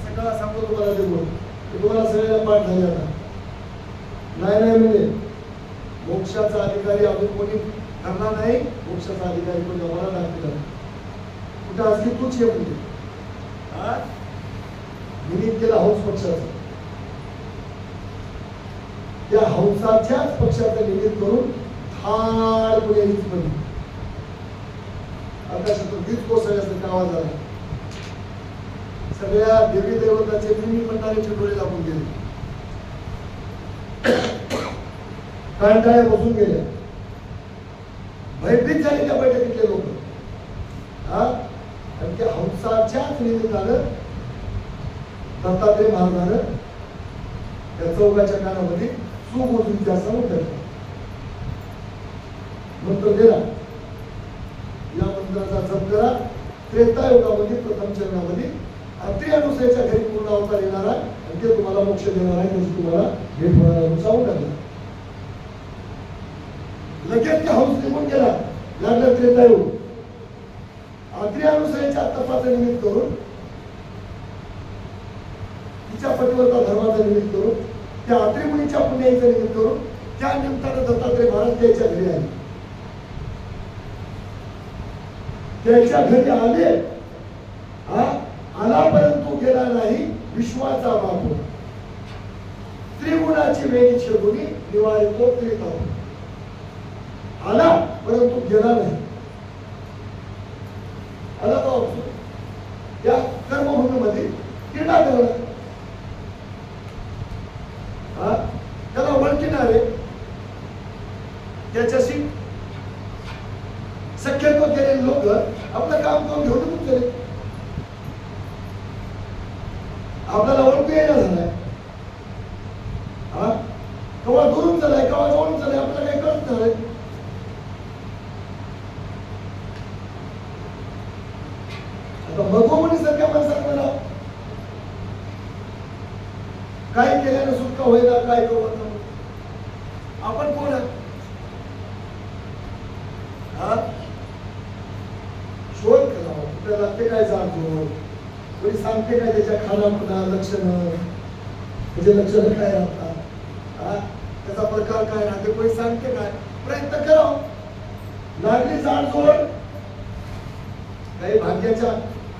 सगळा सांगतो तुम्हाला ते तुम्हाला सगळ्याला पाठ झाले आता. नाही म्हणजे मोक्षाचा अधिकारी अजून कोणी करणार नाही. मोक्षाचा अधिकारी कोणी आम्हाला दाखवला कुठं असली तूच ये म्हणजे निमित्त केला हंस पक्षाचा. त्या हंसाच्याच पक्षाचं निमित्त करून धाड पुढे हीच पडली. आकाशातून वीज कोसळल्यासारखा आवाज आला. सगळ्या देवी देवताचे निमित्त मंडळाचे डोळे लागून गेले. कांटाळे बसून गेले. भयभीत झाले त्या बैठकीतले लोक. आणि त्या हंसाच्याच निमित्तानं दत्तात्रय महाराजानं त्या चौघाच्या कानामध्ये सुमोजून त्याचा उतरला. मंत्र दिला. या मंत्राचा जप करा. त्रेतायुगामध्ये प्रथम चरणामध्ये अत्रि अनुसयाच्या घरी पूर्ण अवतार येणार आहे आणि ते तुम्हाला मोक्ष देणार आहे. त्याची तुम्हाला भेट होणार आहे सांगून टाकलं. लगेच त्या हंस निघून गेला. लागलं त्रेतायुग. अत्रि अनुसयाच्या तपाचं निमित्त करून तिच्या पतिव्रता धर्माचं निमित्त करून त्या अत्रि मुनीच्या पुण्याचं निमित्त करून त्या निमित्तानं दत्तात्रय महाराज त्याच्या घरी आले. त्याच्या घरी आले. आला परंतु गेला नाही विश्वाचा बापू. त्रिगुणाची वेणी छेदुनी निवारितो त्रिताऊ. आला परंतु गेला नाही. आला तो त्या कर्मभूमीमध्ये क्रीडा करला. त्याला ओळखणारे त्याच्याशी शक्यतो केलेले लोक आपलं काम करून घेऊन गेले. आपल्याला ओळखू येणं झालाय. केव्हा दुरून झालाय केव्हा जवळून झालाय आपल्याला काही कळत झालंय. आता मधोमणी सारख्या माणसात मला काय केल्यानं सुटका होईना काय करू. आपण कोण आहे. शोध करा. आपल्याला ते काय जाणतो. कोणी सांगते काय त्याच्या खानापुना लक्षणं त्याचे लक्षणं काय राहतात. त्याचा प्रकार काय राहते कोणी सांगते काय. प्रयत्न करा. लागली जाणजोड काही भाग्याच्या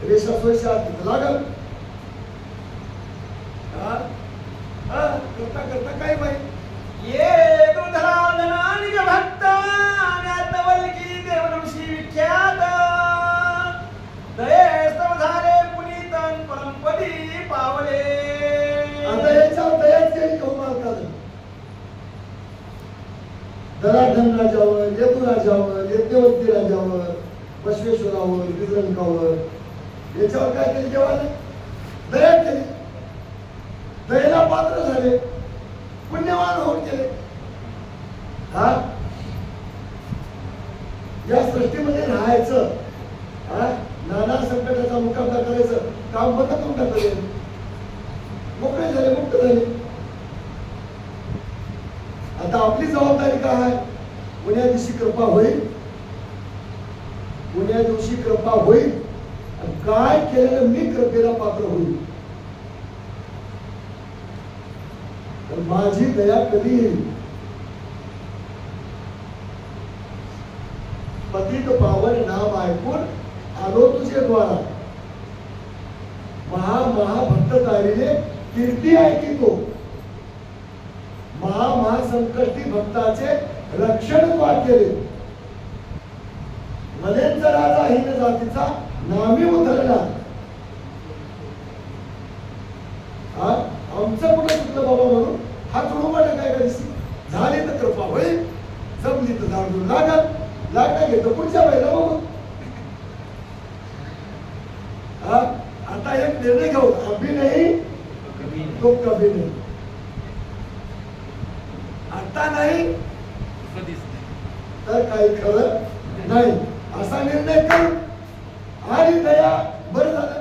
रेषा सोयीच्या लागल. करता करता काय माहिती. ये दुधराधना निज भक्त ज्ञातवल्की देवऋषी विख्यात. दयेस्तव झाले पुनीतन परमपदी पावले. आता याच्यावर दयाच केली कहू मागतात. दराधन राजावर यदू राजावर यज्ञवंती राजावर बसवेश्वरावर विजरंकावर याच्यावर काय केली देवाने दया केली. दयेला पात्र झाले. पुण्यवान होऊन गेले. या सृष्टीमध्ये राहायचं नाना संकटाचा मुकाबला करायचं काम बंद करून टाकले. काय उद्या दिवशी कृपा होईल, उद्या दिवशी कृपा होईल, काय केलेलं मी कृपेला पात्र होईल. तर माझी दया कधी येईल. पतित पावन नाम ऐकून आलो तुझे द्वारा, महाभक्त तारीने कीर्ती ऐकितो, महासंकष्टी भक्ताचे रक्षण तू केले. मलेंच राजा हिन जातीचा नामी उधळला. आमचं कुठं चुकलं बाबा म्हणून हा तुडुंबाला काय करायची. झाली तर कृपा होईल, जमली तर जाऊन लागणार घेतो पुढच्या वेळेला बघू. आता एक निर्णय घेऊ, अभी नाही तो कभी नाही. आता नाही तर काही खरं नाही असा निर्णय करू. आणि दया बरं झालं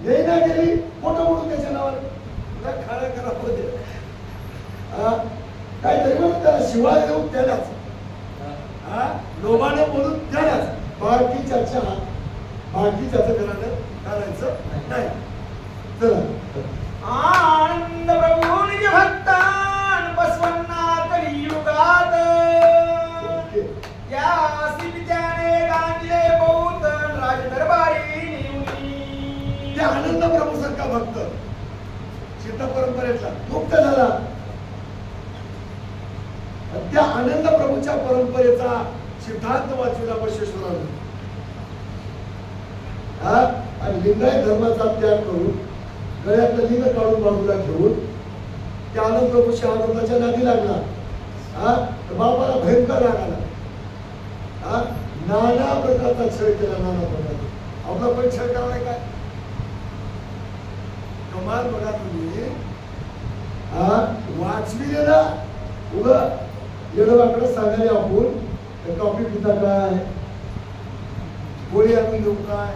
येई ना गेली फोटो म्हणून त्याच्या नावावर खरं करा होते. काहीतरी म्हणून त्याला शिवाय देऊ त्यालाच, लोभाने बोलून त्यालाच. बाकीच्या घरानं करायचं नाही. चला आनंद प्रभू निज भक्तान बसवन्ना कलियुगात, या सिद्ध्याने गांजले बहुत राज दरबारी निवली. त्या आनंद प्रभू सारखा भक्त सीता परंपरेतला मुक्त झाला. त्या आनंद प्रभूच्या परंपरेचा सिद्धांत वाचविला बसवेश्वरांनी. आणि लिंगायत धर्माचा त्याग करून गळ्यातलं लिंग काढून बाजूला घेऊन त्या आनंद प्रभूच्या आनंदाच्या नादी लागला. बाबाला भयंकर राग आला. नाना प्रकारचा छळ केला. नाना प्रकारचा आपला पण छळ करायला काय कमाल बघा तुम्ही. वाचविलेला उगा येडवाकडे सांगायला आपण कॉफी पिता काय, गोळी आणून देऊ काय,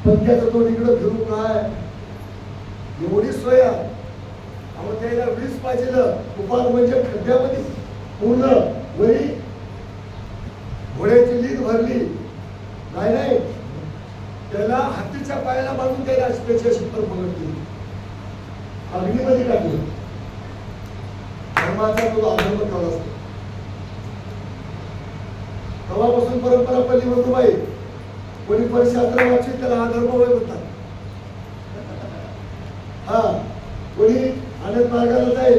पंख्याचं तोंड इकडं फिरू काय, एवढी सोय. अहो त्याला 20 पाहिजे उपार म्हणजे खड्ड्यामध्ये पूर्ण वरी घोड्याची लीद भरली नाही, त्याला हत्तीच्या पायाला बांधून त्याला स्पेशल शिपर पकडली, अग्नीमध्ये टाकली. धर्माचा तो आधर्म केला असतो. तेव्हापासून परंपरा पडली म्हणतो बाई कोणी परिशास्त्र वाचून त्याला हा धर्म होय म्हणतात. कोणी अनेक मार्गाला जाईल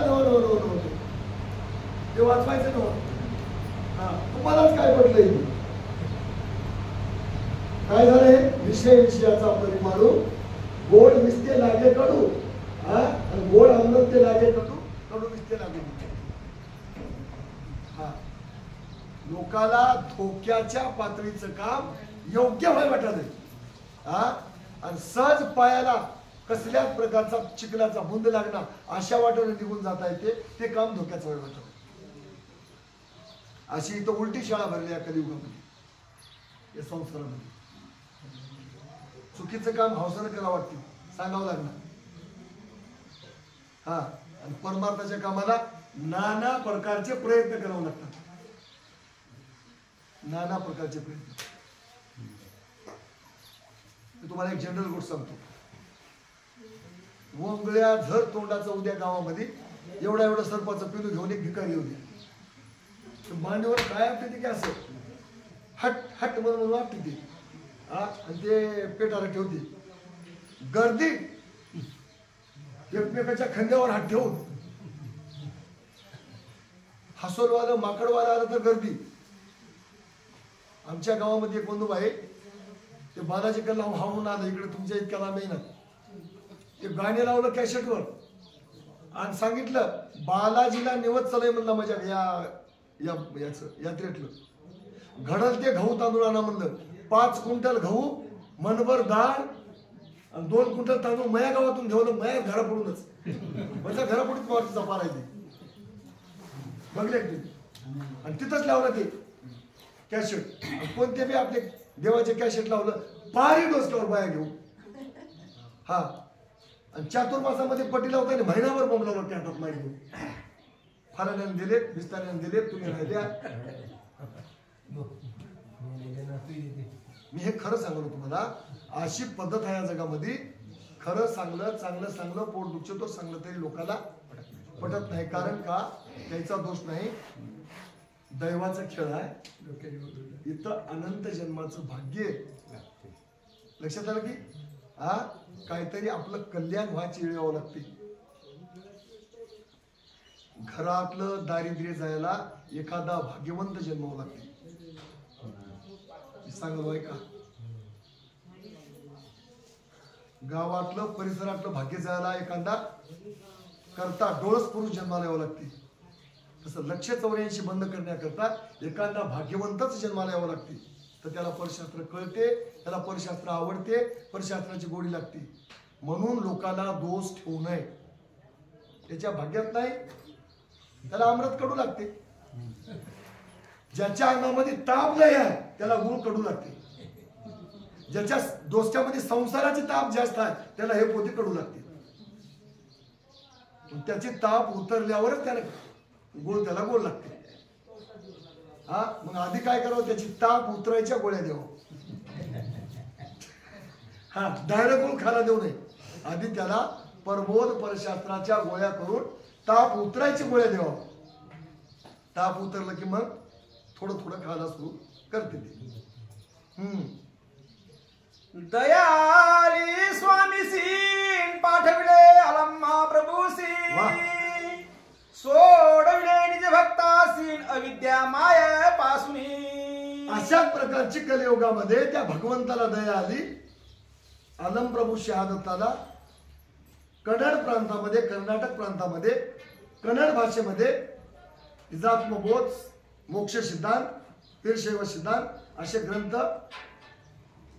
नो नो नो नो ते वाचवायचं नव्हतं. तुम्हालाच काय पडलंय. काय झालंय विषयाचा परिमाणू गोड मिसते लागे कडू, आणि गोड अमृत ते लागे कडू, कडू मिसते लागे. लोकाला धोक्याच्या पातळीचं काम योग्य व्हाय वाटत नाही. आणि सहज पायाला कसल्याच प्रकारचा चिखलाचा बुंद लागणार अशा वाटेने निघून जाता येते ते काम धोक्याचं व्हाय वाटत. अशी इथं उलटी शाळा भरली या कलियुगामध्ये, या संसारामध्ये. चुकीचं काम हौसानं करावं वाटते, सांगावं लागणार. आणि परमार्थाच्या कामाला नाना प्रकारचे प्रयत्न करावे लागतात. नाना प्रकारचे प्रयत्न. मी तुम्हाला एक जनरल गोष्ट सांगतो. वंगळ्या झर तोंडाचा उद्या गावामध्ये एवढा सर्पाचं पिलू घेऊन एक भिकारी होते. मांडीवर काय आपली ती की असं हट हट म्हणून वाटते ती, आणि ते पेटाला ठेवते. गर्दी एकमेकाच्या खांद्यावर हात ठेवून, हसोलवालं माकडवाला आलं तर गर्दी. आमच्या गावामध्ये एक बंधू आहे, ते बालाजी कल्ला हावून आलं इकडे तुमच्या इतक्या लांब येईना. ते गाणे लावलं कॅसेटवर आणि सांगितलं बालाजीला निवत चलय म्हणलं माझ्या याचं यात्रेतलं. घडल ते गहू तांदूळ आणा म्हणलं. 5 क्विंटल गहू, मनभर डाळ आणि 2 क्विंटल तांदूळ मया गावातून घेऊन मया घरापुढूनच म्हणजे घरापुढीच मावरतीचा पार आहे ते बघले तुम्ही. आणि तिथंच लावलं ते कॅसेट. कोणते बी आपले देवाचे कॅसेट लावलं पारी डोसक्यावर बाया घेऊ. आणि चातुर्मासामध्ये पट्टी लावताना महिनाभर बॉम्ब लावला त्या हातात माहिती घेऊन. फलाण्याने दिले, विस्ताराने दिले, तुम्ही राहिल्या. मी हे खरं सांगलो तुम्हाला, अशी पद्धत आहे या जगामध्ये. खरं सांगलं, चांगलं सांगलं, पोट दुखतो तो सांगलं तरी लोकांना पटत नाही. कारण का, त्याचा दोष नाही, दैवाचा खेळ आहे. इथं अनंत जन्माचं भाग्य. लक्षात आलं की काहीतरी आपलं कल्याण व्हायची वेळ यावं लागते. घरातलं दारिद्र्य जायला एखादा भाग्यवंत जन्मावं लागते. सांगलो आहे का, गावातलं परिसरातलं भाग्य जायला एखादा करता डोळस पुरुष जन्माला यावं लागते. तसं 184 बंद करण्याकरता एखादा भाग्यवंतच जन्माला यावं लागते. तर त्याला परशास्त्र कळते, त्याला परशास्त्र आवडते, परशास्त्राची गोडी लागते. म्हणून लोकांना दोष ठेवू नये. त्याच्या भाग्यात नाही, त्याला अमृत कडू लागते. ज्याच्या अंगामध्ये ताप नाही आहे त्याला गुळ कडू लागते. ज्याच्या दोस्त्यामध्ये संसाराची ताप जास्त आहे त्याला हे पोते कडू लागते. त्याची ताप उतरल्यावरच त्याला गोळ त्याला गोड लागते. मग आधी काय करावं, त्याची ताप उतरायच्या गोळ्या द्यावं. डायरेक्ट गोळ खायला देऊ नये. आधी त्याला परबोध परशास्त्राच्या गोळ्या करून ताप उतरायची गोळ्या द्यावा. ताप उतरलं की मग थोडं थोडं खायला सुरू करते ते. दयाली स्वामी सीन पाठविले अलम्मा प्रभूसी, सोडविले निज भक्तासीन अविद्या माया पासूनी. अशाच प्रकारची कलियुगामध्ये त्या भगवंताला दया आली. अलम प्रभू शहादत्ताला कन्नड प्रांतामध्ये, कर्नाटक प्रांतामध्ये, कन्नड भाषेमध्ये निजात्मबोध, मोक्ष सिद्धांत, वीरशैव सिद्धांत असे ग्रंथ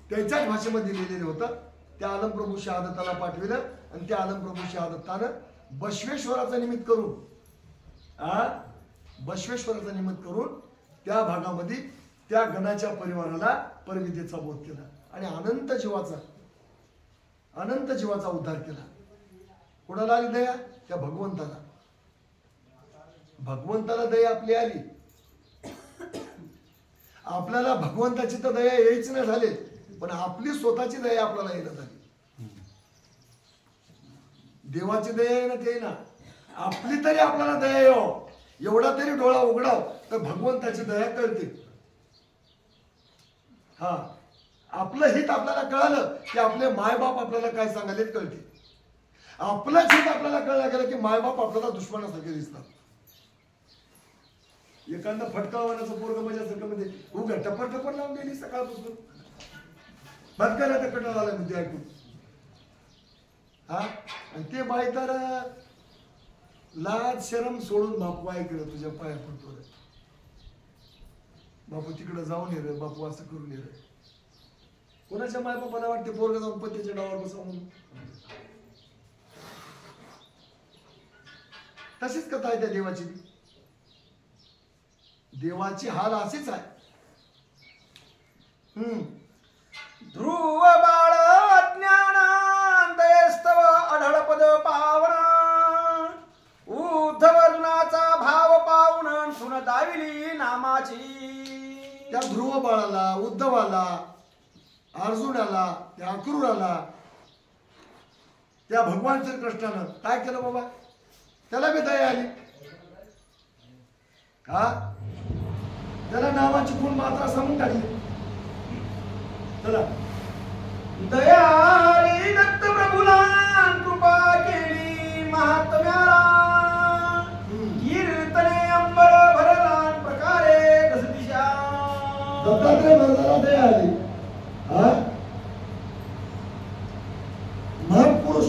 त्याच्याच भाषेमध्ये लिहिलेले होतं. त्या आलम प्रभू शहादत्ताला पाठविलं आणि त्या आलम प्रभू शहादत्तानं बसवेश्वराचा निमित्त करून त्या भागामध्ये त्या गणाच्या परिवाराला परविद्येचा बोध केला आणि अनंत जीवाचा उद्धार केला. कोणाला आली दया? त्या भगवंताला. भगवंताला दया आपली आली. आपल्याला भगवंताची तर दया यायच नाही झाले, पण आपली स्वतःची दया आपल्याला येणं झाली. देवाची दया येणं ते ना, आपली तरी आपल्याला दया यावं, एवढा तरी डोळा उघडाव तर भगवंताची दया कळते. आपलं हित आपल्याला कळालं की आपले मायबाप आपल्याला काय सांगायला कळते. आपलंच हित आपल्याला कळलं गेलं की मायबाप आपल्याला दुश्मनासारखे दिसतात. एखादा फटकावण्याचं पोरग माझ्यासारखं म्हणजे उगा टपर लावून गेली सकाळपासून फटकायला तर कटाळा आला म्हणजे ऐकून. आणि ते बाई तर लाज शरम सोडून बापू ऐकलं तुझ्या पाया पडतो रे बापू, तिकडे जाऊन ये रे बापू, असं करून ये रे. कोणाच्या मायबापाला वाटते पोरग जाऊन पत्त्याच्या डावावर बसा म्हणून. तशीच कथा आहे त्या देवाची. देवाची हाल अशीच आहे. ध्रुव बाळ अज्ञानांतयस्तव अढळ पद पावना, उद्धवर्णाचा भाव पावून सुन दाविली नामाची. त्या ध्रुव बाळाला, उद्धवाला, अर्जुनाला, त्या अक्रूराला त्या भगवान श्रीकृष्णानं काय केलं बाबा? त्याला बी दया आली. त्याला नावाची गुण मात्रा सांगून टाकली. चला, दयाळी दत्त प्रभुला कृपा केली महात्म्याला, कीर्तने अंबर भरला प्रकारे दस दिशा. दत्तात्रय महाराजाला दया आली. महापुरुष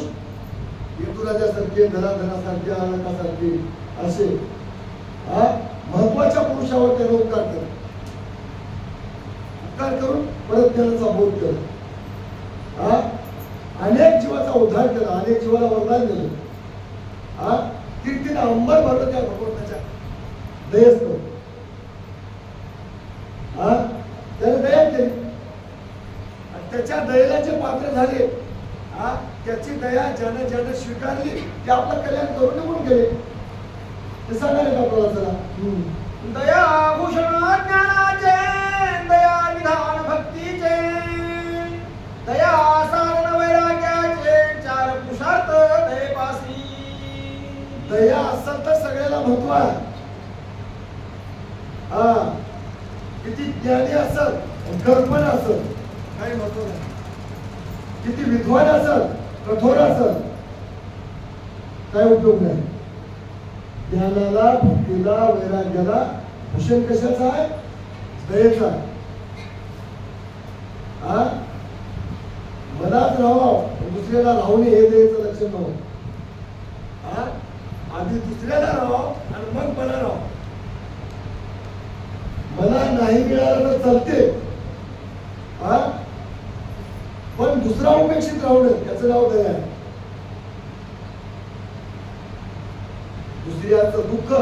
यदुराजासारखे, धनाधनासारखे, अनकासारखे असे महत्वाच्या पुरुषावर त्याने उपकार केला. उपकार करून परत त्याचा बोध केला. अनेक जीवाचा उद्धार केला, अनेक जीवाला वरदान दिलं. कीर्तीने अंबर भरलं त्या भगवंताच्या दयेस करून. त्याने दया केली. त्याच्या दयेला जे पात्र झाले, त्याची दया ज्यानं स्वीकारली ते आपलं कल्याण करून निघून गेले. ते सांगायला का आपल्याला चला. दया भूषण ज्ञानाचे, दया विधान भक्तीचे, दया साधन वैराग्याचे, चार पुरुषार्थ दयेपासी. दया असेल तर सगळ्याला महत्व आहे. हा किती ज्ञानी असल, कर्मण असल, काही महत्व नाही. किती विद्वान असल, कठोर असल, काय उपयोग नाही. ज्ञानाला, भक्तीला, वैराग्याला भूषण कशाचा आहे? दयेचा. हा मनात राहावं, दुसऱ्याला राहू नये, हे दयेचं लक्षण नव्हतं. हा आधी दुसऱ्याला राहावं आणि मग मला राहावं. मला नाही मिळालं तर चालते, हा पण दुसरा उपेक्षित राहू नये, त्याचं नाव दया आहे. दुसऱ्याचं दुःख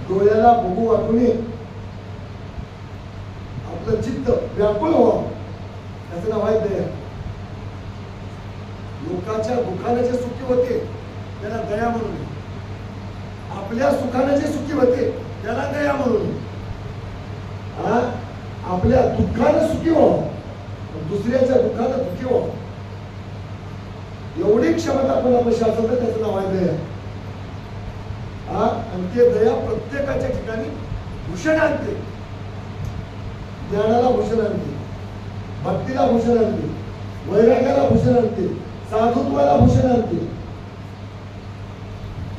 डोळ्याला बघू वाटू नये, आपलं चित्त व्याकुळ व्हावं, त्याचं नाव आहे दया. लोकांच्या दुःखाने जे सुखी होते त्याला दया म्हणू नये, आपल्या सुखाने जे सुखी होते त्याला दया म्हणू नये. आपल्या दुःखानं सुखी व्हावं, दुसऱ्याच्या दुःखानं दुःखी व्हावं, एवढी क्षमता आपण अपेक्षा असेल तर त्याचं नाव आहे दया. आणि ते दया प्रत्येकाच्या ठिकाणी भूषण आणते. ज्ञानाला भूषण आणते, भक्तीला भूषण आणते, वैराग्याला भूषण आणते, साधुत्वाला भूषण आणते.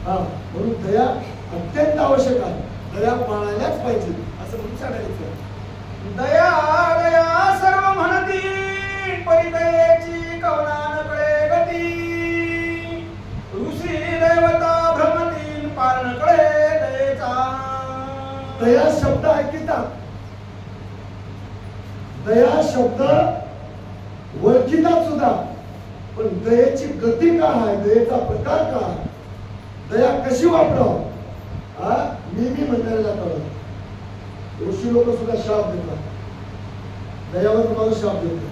म्हणून दया अत्यंत आवश्यक आहे. दया पाळायलाच पाहिजे असं म्हणून सांगायचं. दया दया सर्व म्हणती, परिदयेची कवना नकळे गती, ऋषी देवता भ्रमतील पार नकळे दयेचा. दया शब्द ऐकितात, दया शब्द ओळखीतात सुद्धा, पण दयेची गती काय आहे, दयेचा प्रकार काय, दया कशी वापरावं, मी म्हणणाऱ्याला कळत. ऋषी लोक सुद्धा शाप देतात, दयावर माणूस शाप देतो.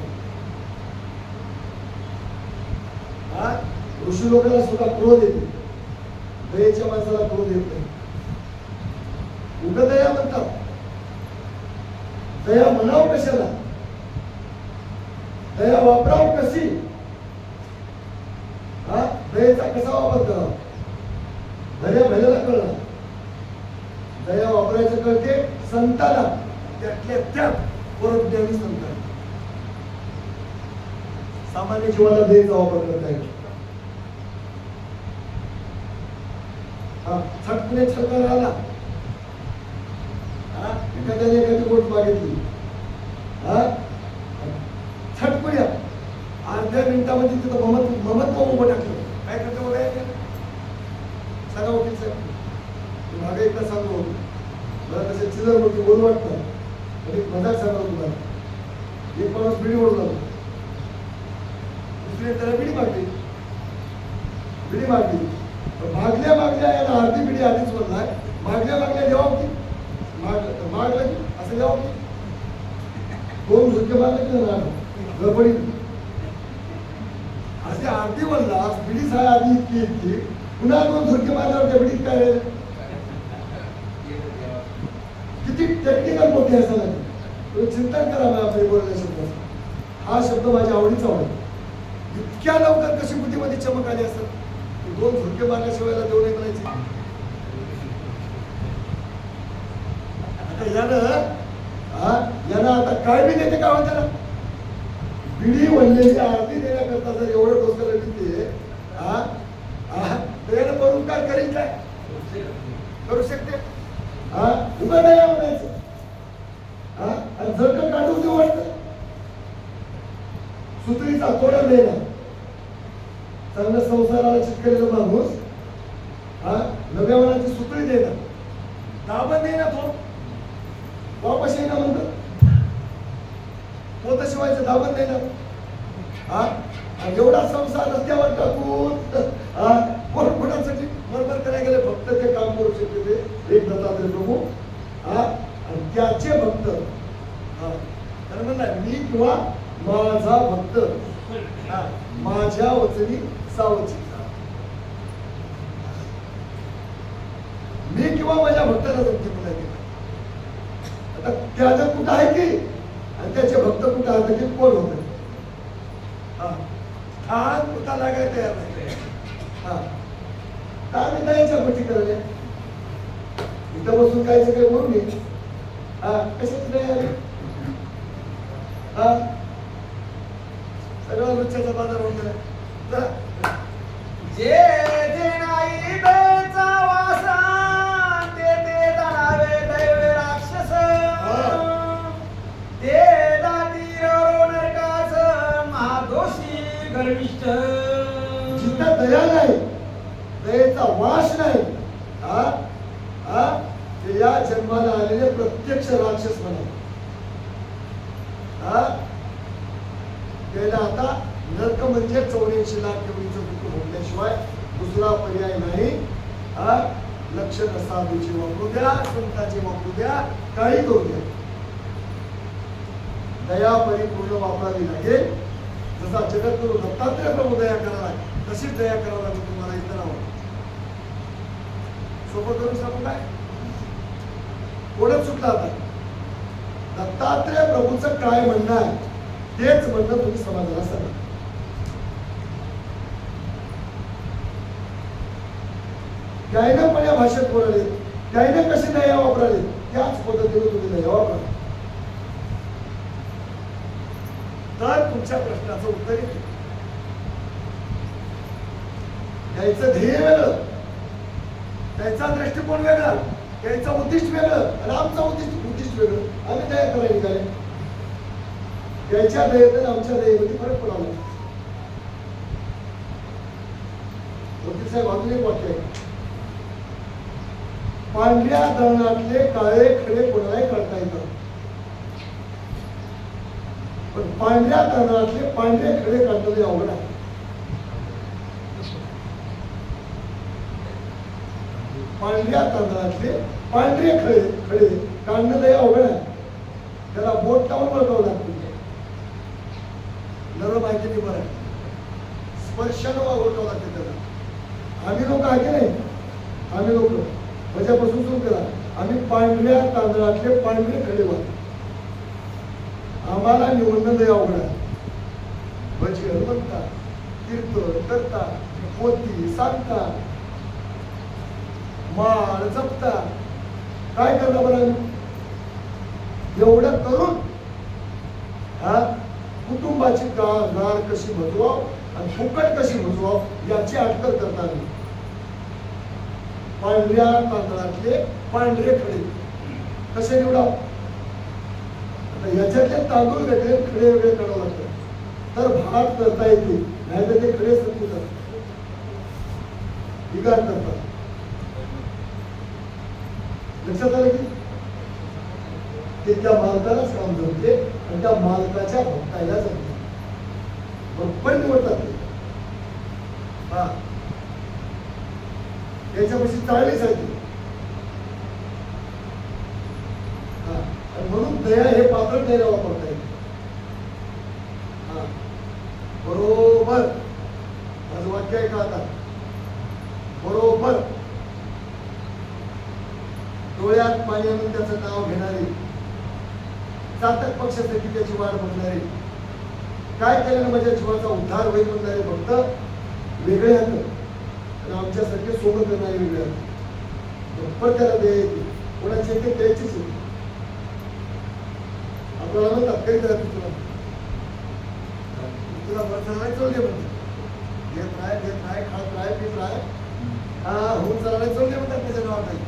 ऋषी लोकांना सुद्धा क्रोध येते, दयेच्या माणसाला क्रोध येत नाही. उगा दया म्हणतात, दया म्हणावं कशाला, दया वापरावं कशी, दयेचा कसा वापर करावा, दया भल्याला कळणार. दया वापरायचं कळते संताला, त्यातल्या त्यात परज्ञानी संतांना. सामान्य जीवाला दयेचा वापर करता येईल. छटकुने छटका आला, एखाद्याने एखादी गोष्ट मागितली, छटकुया अर्ध्या मिनिटामध्ये तिथं ममत्व उभं टाकलं. काय करते बघायचं, सांगा वकील साहेब, मागे एकदा सांगतो, मला तसे चिलर होती बोल वाटतं, आणि मजाक सांगतो तुम्हाला. एक माणूस बिडी ओढून आलो, दुसरी त्याला बिडी मागली, मागल्या मागल्या याला अर्धी बिडी आधीच म्हणलाय, मागल्या जेव्हा होती मागलं की असं जेव्हा होती, दोन झुटके मारले की ना गडबडी असे अर्धी म्हणला, बिडी साय आधी इतकी पुन्हा दोन झुटके मारल्यावर त्या बिडीत काय किती टेक्निकल मोठी असायला तुम्ही चिंतन करा. आपले बोलल्या शब्द, हा शब्द माझ्या आवडीचा वाटतो. इतक्या लवकर कशी बुद्धीमध्ये चमक आली असत, दोन झुटके मारल्याशिवाय देऊ नये म्हणायचे. यानं आता काय बी देते काय म्हणते ना, बिडी वळलेली आरती देण्याकरता जर एवढं डोसं देते, त्यानं करून काय करील, काय करू शकते. उभं नाही म्हणायचं, आणि झटकन काढून देऊ वाटतं. सुत्रीचा तोडा देणार, चांगल्या संसाराला चिटकलेला माणूस नव्या मनाची सुतळी देणार, दाबण देणार, तो वापस येणार म्हणतात, पोत शिवायचं दाबण देणार. एवढा संसार रस्त्यावर टाकून कोण कोणासाठी बरोबर करायला गेले, फक्त ते काम करू शकते ते एक दत्तात्रय प्रभू. आणि त्याचे भक्त म्हणला, मी किंवा माझा भक्त माझ्या वचनी सावची, मी किंवा भक्ताला जमते म्हणायचे. आता त्याचं कुठं आहे की आणि त्याचे भक्त कुठं आहेत की कोण होत ठाण कुठं लागाय तयार नाही. हा का मी दयाच्या गोष्टी करायला इथं बसून कायचं काही बोलू नये. हा कशाची दया आली. हा सगळा वृक्षाचा बाजार होऊन गेला. जे जे नाही दयेचा वासा ते ते तणावे दैव राक्षस ते दातीर नरकास महादोषी गर्विष्ठ. जिथं दया नाही दयेचा वास नाही हा हा ते या जन्माला आलेले प्रत्यक्ष राक्षस म्हणा. हा त्याला आता नरक म्हणजे 84 लाख एवढीचं दुःख भोगल्याशिवाय दुसरा पर्याय नाही. हा लक्षण साधूची वापरू द्या संतांची वापरू द्या काही करू द्या दया परिपूर्ण वापरावी लागेल. जसा जगद्गुरु दत्तात्रय प्रभू दया करायला तशीच दया करावं लागेल तुम्हाला इतरांवर. सोबत करून सांगू काय कोणच सुटला आता. दत्तात्रय प्रभूचं काय म्हणणं आहे तेच म्हणणं तुम्ही समाजाला सांगा. त्याने पण या भाषेत बोलले त्याने कशी दया वापराले त्याच पद्धतीने तुम्ही दया वापरा तर तुमच्या प्रश्नाचं उत्तर येते. त्याचं ध्येय वेगळं त्याचा दृष्टिकोन वेगळा त्याचं उद्दिष्ट वेगळं आणि आमचं उद्दिष्ट वेगळं. आम्ही दया करायला निघाले त्याच्या दयेत आणि आमच्या दयेमध्ये फरक पडाला. वकील साहेब अजून एक वाक्य आहे. पांढऱ्या दळणातले काळे खडे कोणालाही काढता येतात पण पांढऱ्या दळणातले पांढरे खडे काढणे अवघड आहे. पांढऱ्या तांदळातले पांढरे खडे काढणं लय अवघड आहे. त्याला बोट टावून वळकावं लागतं. नरम आहे की नाही बरं स्पर्शानं वागवटावं लागतं त्याला. आम्ही लोक आहे की नाही आम्ही लोक माझ्यापासून सुरू करा. आम्ही पांढऱ्या तांदळातले पांढरे खडे वागतो. आम्हाला निवडणं लय अवघड आहे. भजन म्हणता कीर्तन करता पोथी सांगता माळ जपता काय करता बरं. एवढं करून हा कुटुंबाची गाड कशी भजवाव आणि फुकट कशी भजवाव याची अटकल करतात. पांढऱ्या तांदळातले पांढरे खडे कसे निवडाव. आता याच्यातले तांदूळ वेगळे खडे वेगळे करावं लागतात तर भात करता येते नाही तर ते खडे संपतात बिगाड करतात. लक्षात आलं की ते त्या मालकालाच काम जमते आणि त्या मालकाच्या भक्ताला जमते बरोबर निवडतात ते. हा त्याच्यापाशी चाळीस आहे ती. आणि म्हणून दया हे पात्र द्यायला वापरता येते. हा बरोबर माझं वाक्य आहे का आता बरोबर डोळ्यात पाणी आणून त्याचं नाव घेणारे चातक पक्षासाठी त्याची वाट बघणारे काय केल्याने माझ्या जीवाचा उद्धार होईल म्हणणारे भक्त वेगळे आहेत आणि आमच्यासारखे सोबत करणारे वेगळे आहेत. बरोबर त्याला दया येते कोणाची ते द्यायचीच होती. आपल्याला म्हणतात काही करा तुला बरं चल दे म्हणतात घेत राय खात राय पीत राय हा होऊन चाललाय चल दे म्हणतात त्याच्या नावात नाही.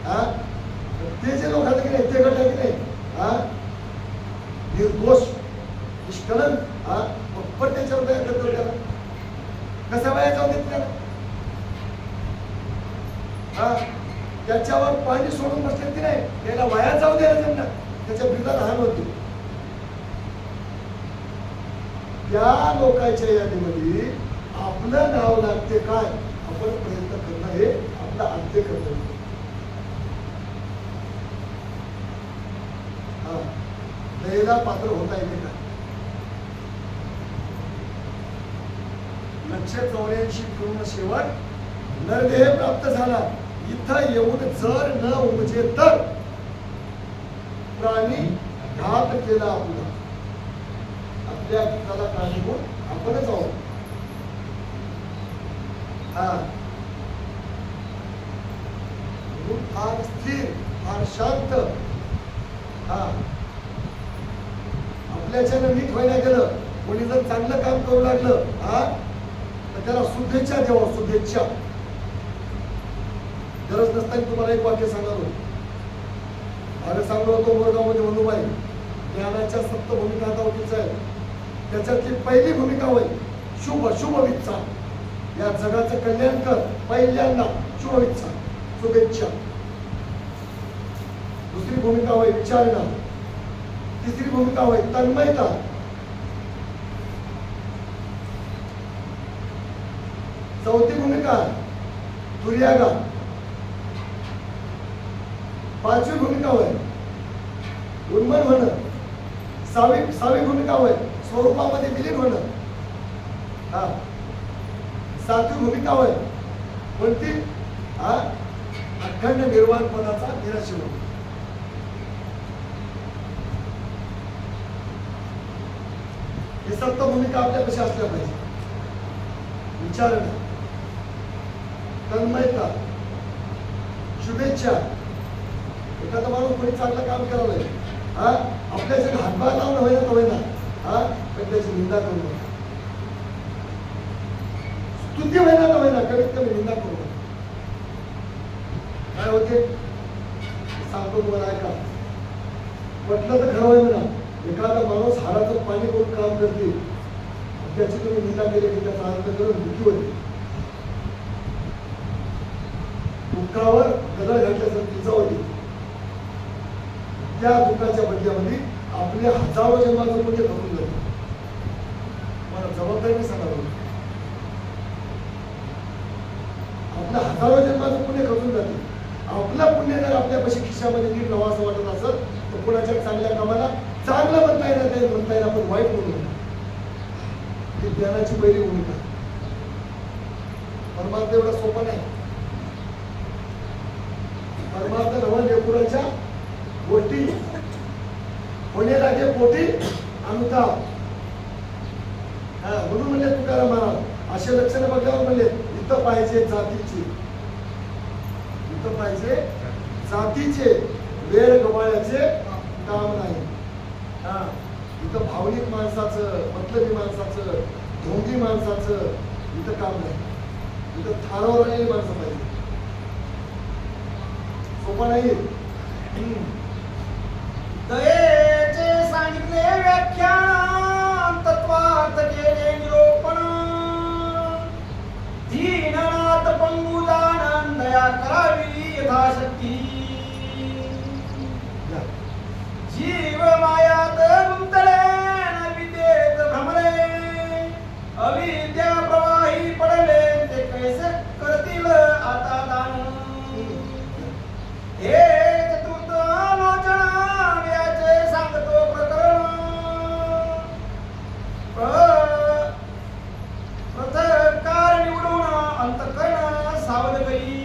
हा ते जे लोक आहेत की नाही ते गट आहे की नाही हा निर्दोष निष्कलंक हा पण त्याच्यावर दया करतो त्याला कसा वाया जाऊ देत त्याला. हा त्याच्यावर पाणी सोडून बसले की नाही त्याला वाया जाऊ द्यायला जमणार त्याच्या बिला लहान होती. त्या लोकांच्या यादीमध्ये आपलं नाव लागते काय आपण प्रयत्न करणं हे आपलं आद्य कर्तव्य. दयेला पात्र होता येते का. 184 पूर्ण शेवट नरदेह प्राप्त झाला इथं येऊन जर न उमजे तर प्राणी घात केला आपला. आपल्या घाताला कारणीभूत आपणच आहोत. फार स्थिर, फार शांत, आपल्याच्यानं नीट व्हायला गेलं. कोणी जर चांगलं काम करू लागलं तर त्याला शुभेच्छा द्यावा. शुभेच्छा. गरज नसताना तुम्हाला एक वाक्य सांगतो. अरे सांगलो होतो मोरगावमध्ये मनुबाई ज्ञानाच्या सप्त भूमिका होतीच आहे. त्याच्यातली पहिली भूमिका होय शुभ. शुभविच्छा. या जगाचं कल्याण कर. पहिल्यांदा शुभविच्छा, शुभेच्छा. दुसरी भूमिका होय विचारणा. तिसरी भूमिका होय तन्मयता. चौथी भूमिका दुर्यागा. पाचवी भूमिका होय उन्मन होणं. सहावी भूमिका होय स्वरूपामध्ये विलीन होणं. सातवी भूमिका होय कोणती? अखंड निर्वाणपणाचा निराश होणं. ही सप्त भूमिका आपल्यापाशी असल्या पाहिजे. विचारणा, तन्मयता, शुभेच्छा. एखादा माणूस कोणी चांगलं काम करावं आपल्याच्या हातभार लावणं होईना तर होईना, पण त्याची निंदा करू नका. स्तुती होईना तर होईना, कमीत कमी निंदा करू नका. काय होते सांगतो तुम्हाला, ऐका. म्हटलं तर खरं होय म्हणा. एखादा माणूस हाराचं पाणी करून काम करते, त्याची तुम्ही निंदा केली की त्याचा आनंद करून दुःखी होते. दुःखावर गदळ घातल्याचं तिचा होती. त्या दुःखाच्या बदल्यामध्ये आपल्या हजारो जन्माचं पुण्य करून जाते. मला जबाबदारीने सांगावं. आपल्या हजारो जन्माचं पुण्य खचून जाते. आपलं पुण्य जर आपल्यापाशी खिशामध्ये नीट नवा असं वाटत असेल तर कुणाच्या चांगल्या कामाला चांगलं म्हणता येणार, म्हणता येईल आपण वाईट म्हणून. ही ज्ञानाची पहिली भूमिका. परमार्थ एवढा सोपा नाही. परमार्थ नवं लेकुराच्या गोष्टी होणे लागे पोटी अनुताप. म्हणून म्हणले तुकाराम महाराज, असे लक्षण बघल्यावर म्हणले इथं पाहिजे जातीचे, इथं पाहिजे जातीचे, वेळ गवाळ्याचे काम नाही. इथं भावनिक माणसाचं, मतलबी माणसाचं, ढोंगी माणसाचं इथं काम नाही. इथं थारावर आलेली माणसं पाहिजे. सोपा नाही. दयेचे सांगितले व्याख्यान, तत्वार्थ केले निरूपण. दीननाथ पंगुदान दया करावी यथाशक्ती. जीव मायात गुंतले न विद्येत भ्रमले, अविद्या प्रवाही पडले ते कैसे करतील आता दान. हे चतुर्थ लोचन याचे सांगतो प्रकरण. प्रथकार निवडून अंतकरण सावध करी.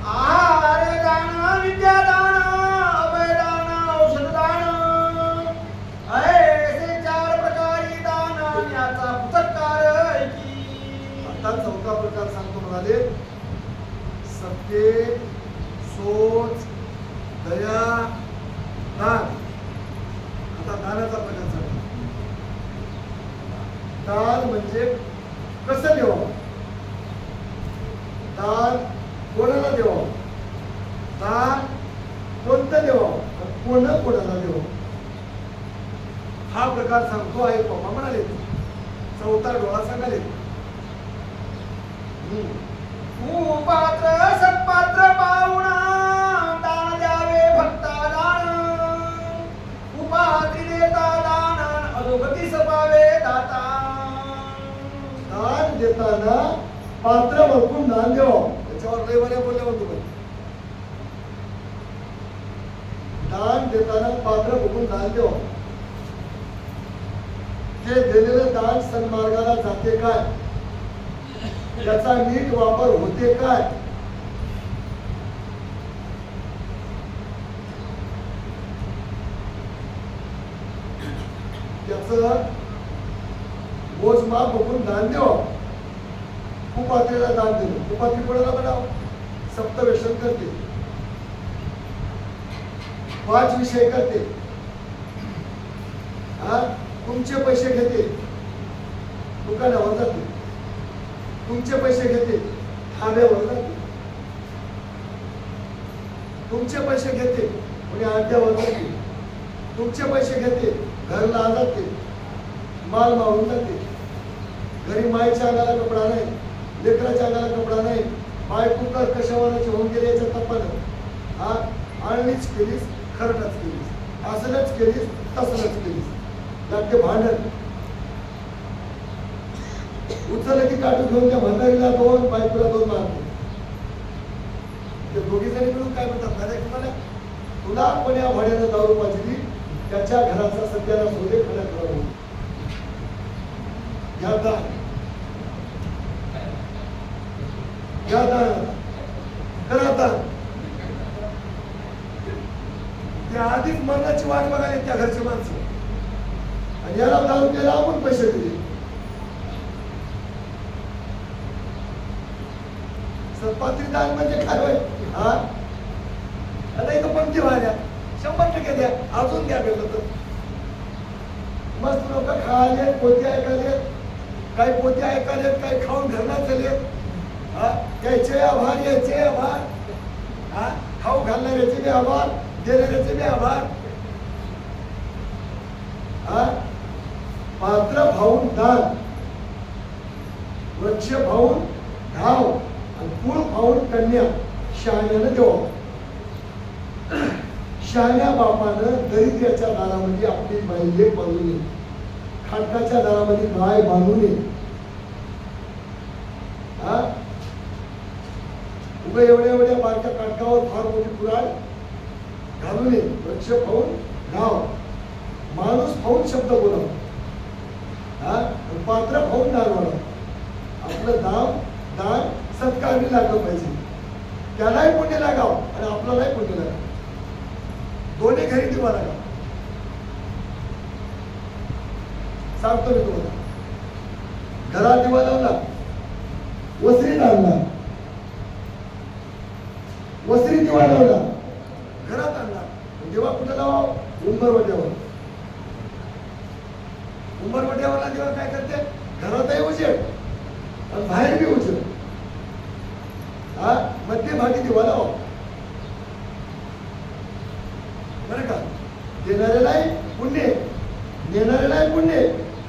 आहार दान, विद्यादान, अभयदान, औषधदान, ऐसे 4 प्रकारी दान याचा पुरस्कार ऐकी. आता चौथा प्रकार सांगतो म्हणाले. सत्य, सोच, दया, दान. आता दानाचा प्रकार सांगतो. दान म्हणजे कसं द्यावं, दान कोणाला देवावं, दान कोणतं देवावं, कोणाला देवावं, हा प्रकार सांगतो आहे. पप्पा म्हणाले चौथा डोळा सांगाले. कुपात्र सत्पात्र पाहुणा दान द्यावे भक्ता दान. कुपात्री देता दान अधोगती सपावे दाता. दान देताना पात्र भरपूर दान द्यावं. त्याच्यावर लय बऱ्या बोलल्या म्हणतो. दान देताना पात्र बघून दान द्यावं. ते दिलेलं दान सन्मार्गाला जाते काय, त्याचा नीट वापर होते काय? त्याचं मोजमाप बघून दान द्यावं. कुपात्रीला दान दिलं, कुपात्री कोणाला बनाव? सप्तव्यसन करते, 5 विषय करते, तुमचे पैसे घेते, दुकानावर जाते, तुमचे पैसे घेते, थांब्यावर जाते, तुमचे पैसे घेते, कोणी अड्ड्यावर जाते, तुमचे पैसे घेते, घरला जाते, माल मारून जाते, घरी मायच्या अंगाला कपडा नाही, लेकराच्या अंगाला कपडा नाही, माय कुकर कशावरची होऊन गेली याच्या तपानं आणलीच केलीस, खरडच केलीस, असलच केलीस, तसलच केलीस, लागते भांडण. उचल की काटू घेऊन त्या म्हातारीला 2, बायकोला 2 मारते. ते दोघी जणी मिळून काय म्हणतात माहिती तुम्हाला? तुला पण या भाड्यानं दारू पाजली, त्याच्या घराचा सध्याला सोडे खडा करा. त्या आधीच मरणाची वाट बघायला त्या घरची माणसं, आणि याला दारू प्यायला आपण पैसे दिले. सत्पात्री दान म्हणजे काय होय? आता इथं पंक्ती व्हायला 100% द्या, अजून द्या गेलं तर. मस्त लोक खायले, पोते ऐकायले, काही पोते ऐकायले, काही खाऊन घरला चले, यायचे आभार, यायचे आभार, खाऊ घालणाऱ्याचे बी आभार, देणाऱ्याचे बी आभार. पात्र भाऊन दान, वृक्ष भाऊन घाव, आणि कुळ भाऊन कन्या शहाण्यानं देवा. शहाण्या बापानं दरिद्र्याच्या दारामध्ये आपली लेक बांधू नये, खाटकाच्या दारामध्ये गाय बांधू नये. उभे एवढ्या बारक्या काटकावर फार मोठी कुराड घालू नये. वृक्ष पाहून गाव, माणूस पाहून शब्द बोलाव, पात्र पाहून दान वाढव. आपलं दान सत्कारणी लागलं पाहिजे, त्यालाही पुण्य लागाव आणि आपल्यालाही पुण्य लागाव, दोन्ही घरी दिवा लागाव. सांगतो मी तुम्हाला, घरात दिवा लावला, वसरीत आणला, वसरीत दिवा लावला, घरात आणला, दिवा कुठे लावा? उंबरवट्यावर. उंबरवट्यावरला दिवा काय करते? घरातही उजेड आणि बाहेर बी उजेड. मध्यभागी दिवा लावा, बरं का? देणाऱ्यालाही पुण्य, देणाऱ्यालाही पुण्य,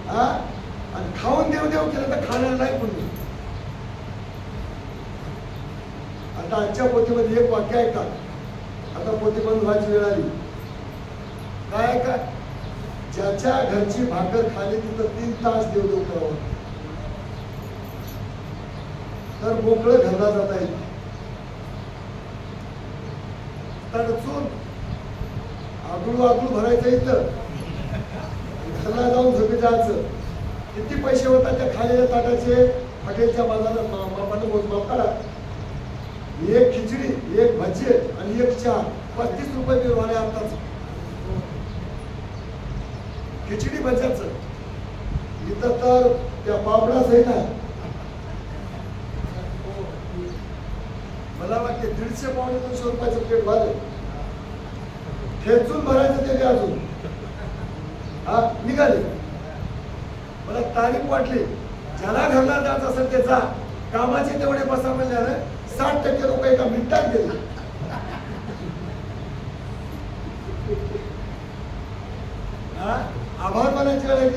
आणि खाऊन देव केलं तर खाणाऱ्यालाही पुण्य. आता आजच्या पोथीमध्ये एक वाक्य आहे का? आता पोथी बंद व्हायची वेळ आली. काय का? ज्याच्या घरची भाकर खाली तिथं 3 तास देव करावं, तर मोकळं घरला जाता येईल. तडचून आगळू भरायचं इथं, घरला जाऊन झोपी जायचं. किती पैसे होतात त्या खालेल्या ताटाचे? हॉटेलच्या मापानं मोजमाप काढा. एक खिचडी, एक भजी आणि एक चहा, 35 रुपये बिल वाले आताच. खिचडी भज्याच इथं तर त्या पापडाच आहे ना, मला वाटते 150-200 रुपयाचं प्लेट वाले ठेचून भरायचं ते अजून निघाले. मला तारीफ वाटली, ज्याला घरला जायचं असेल ते जा, कामाचे तेवढे बसा म्हणल्यानं 60% लोक एका मिनिटात गेले. आभार मानायची वेळ आहे.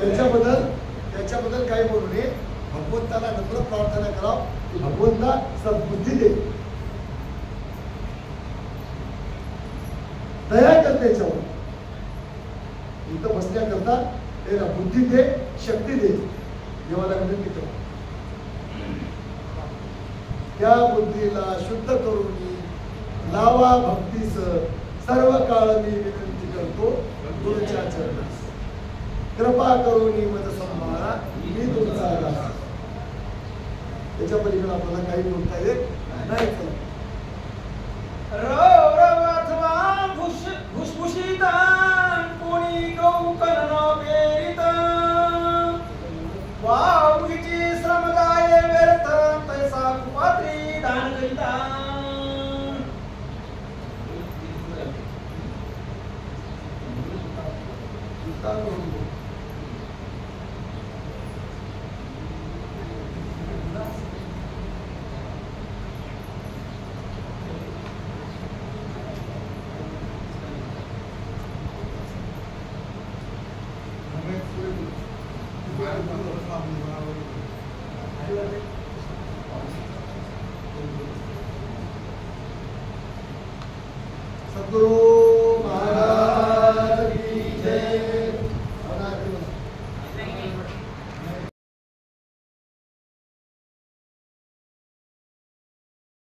त्याच्याबद्दल काही बोलू नये. भगवंताला नम्र प्रार्थना कराव की भगवंता सद्बुद्धी दे, दया कर त्याच्यावर. इथं बसण्याकरता त्याला बुद्धी दे, शक्ती दे, देवाला विनंती करा. त्या बुद्धीला शुद्ध करून लावा भक्तीस, सर्व काळ मी विनंती करतो गुरुच्या चरणास. कृपा करून मज संभाळ. करा, मी तुमचा दास. त्याच्या पलीकडे आपल्याला काही बोलता येत नाही. रव रव अथवा भुसभुशीत कोणी गौकन पेरित वावगीची श्रम गाये व्यर्थ तैसा कुपात्री दान करिता. सद्गुरु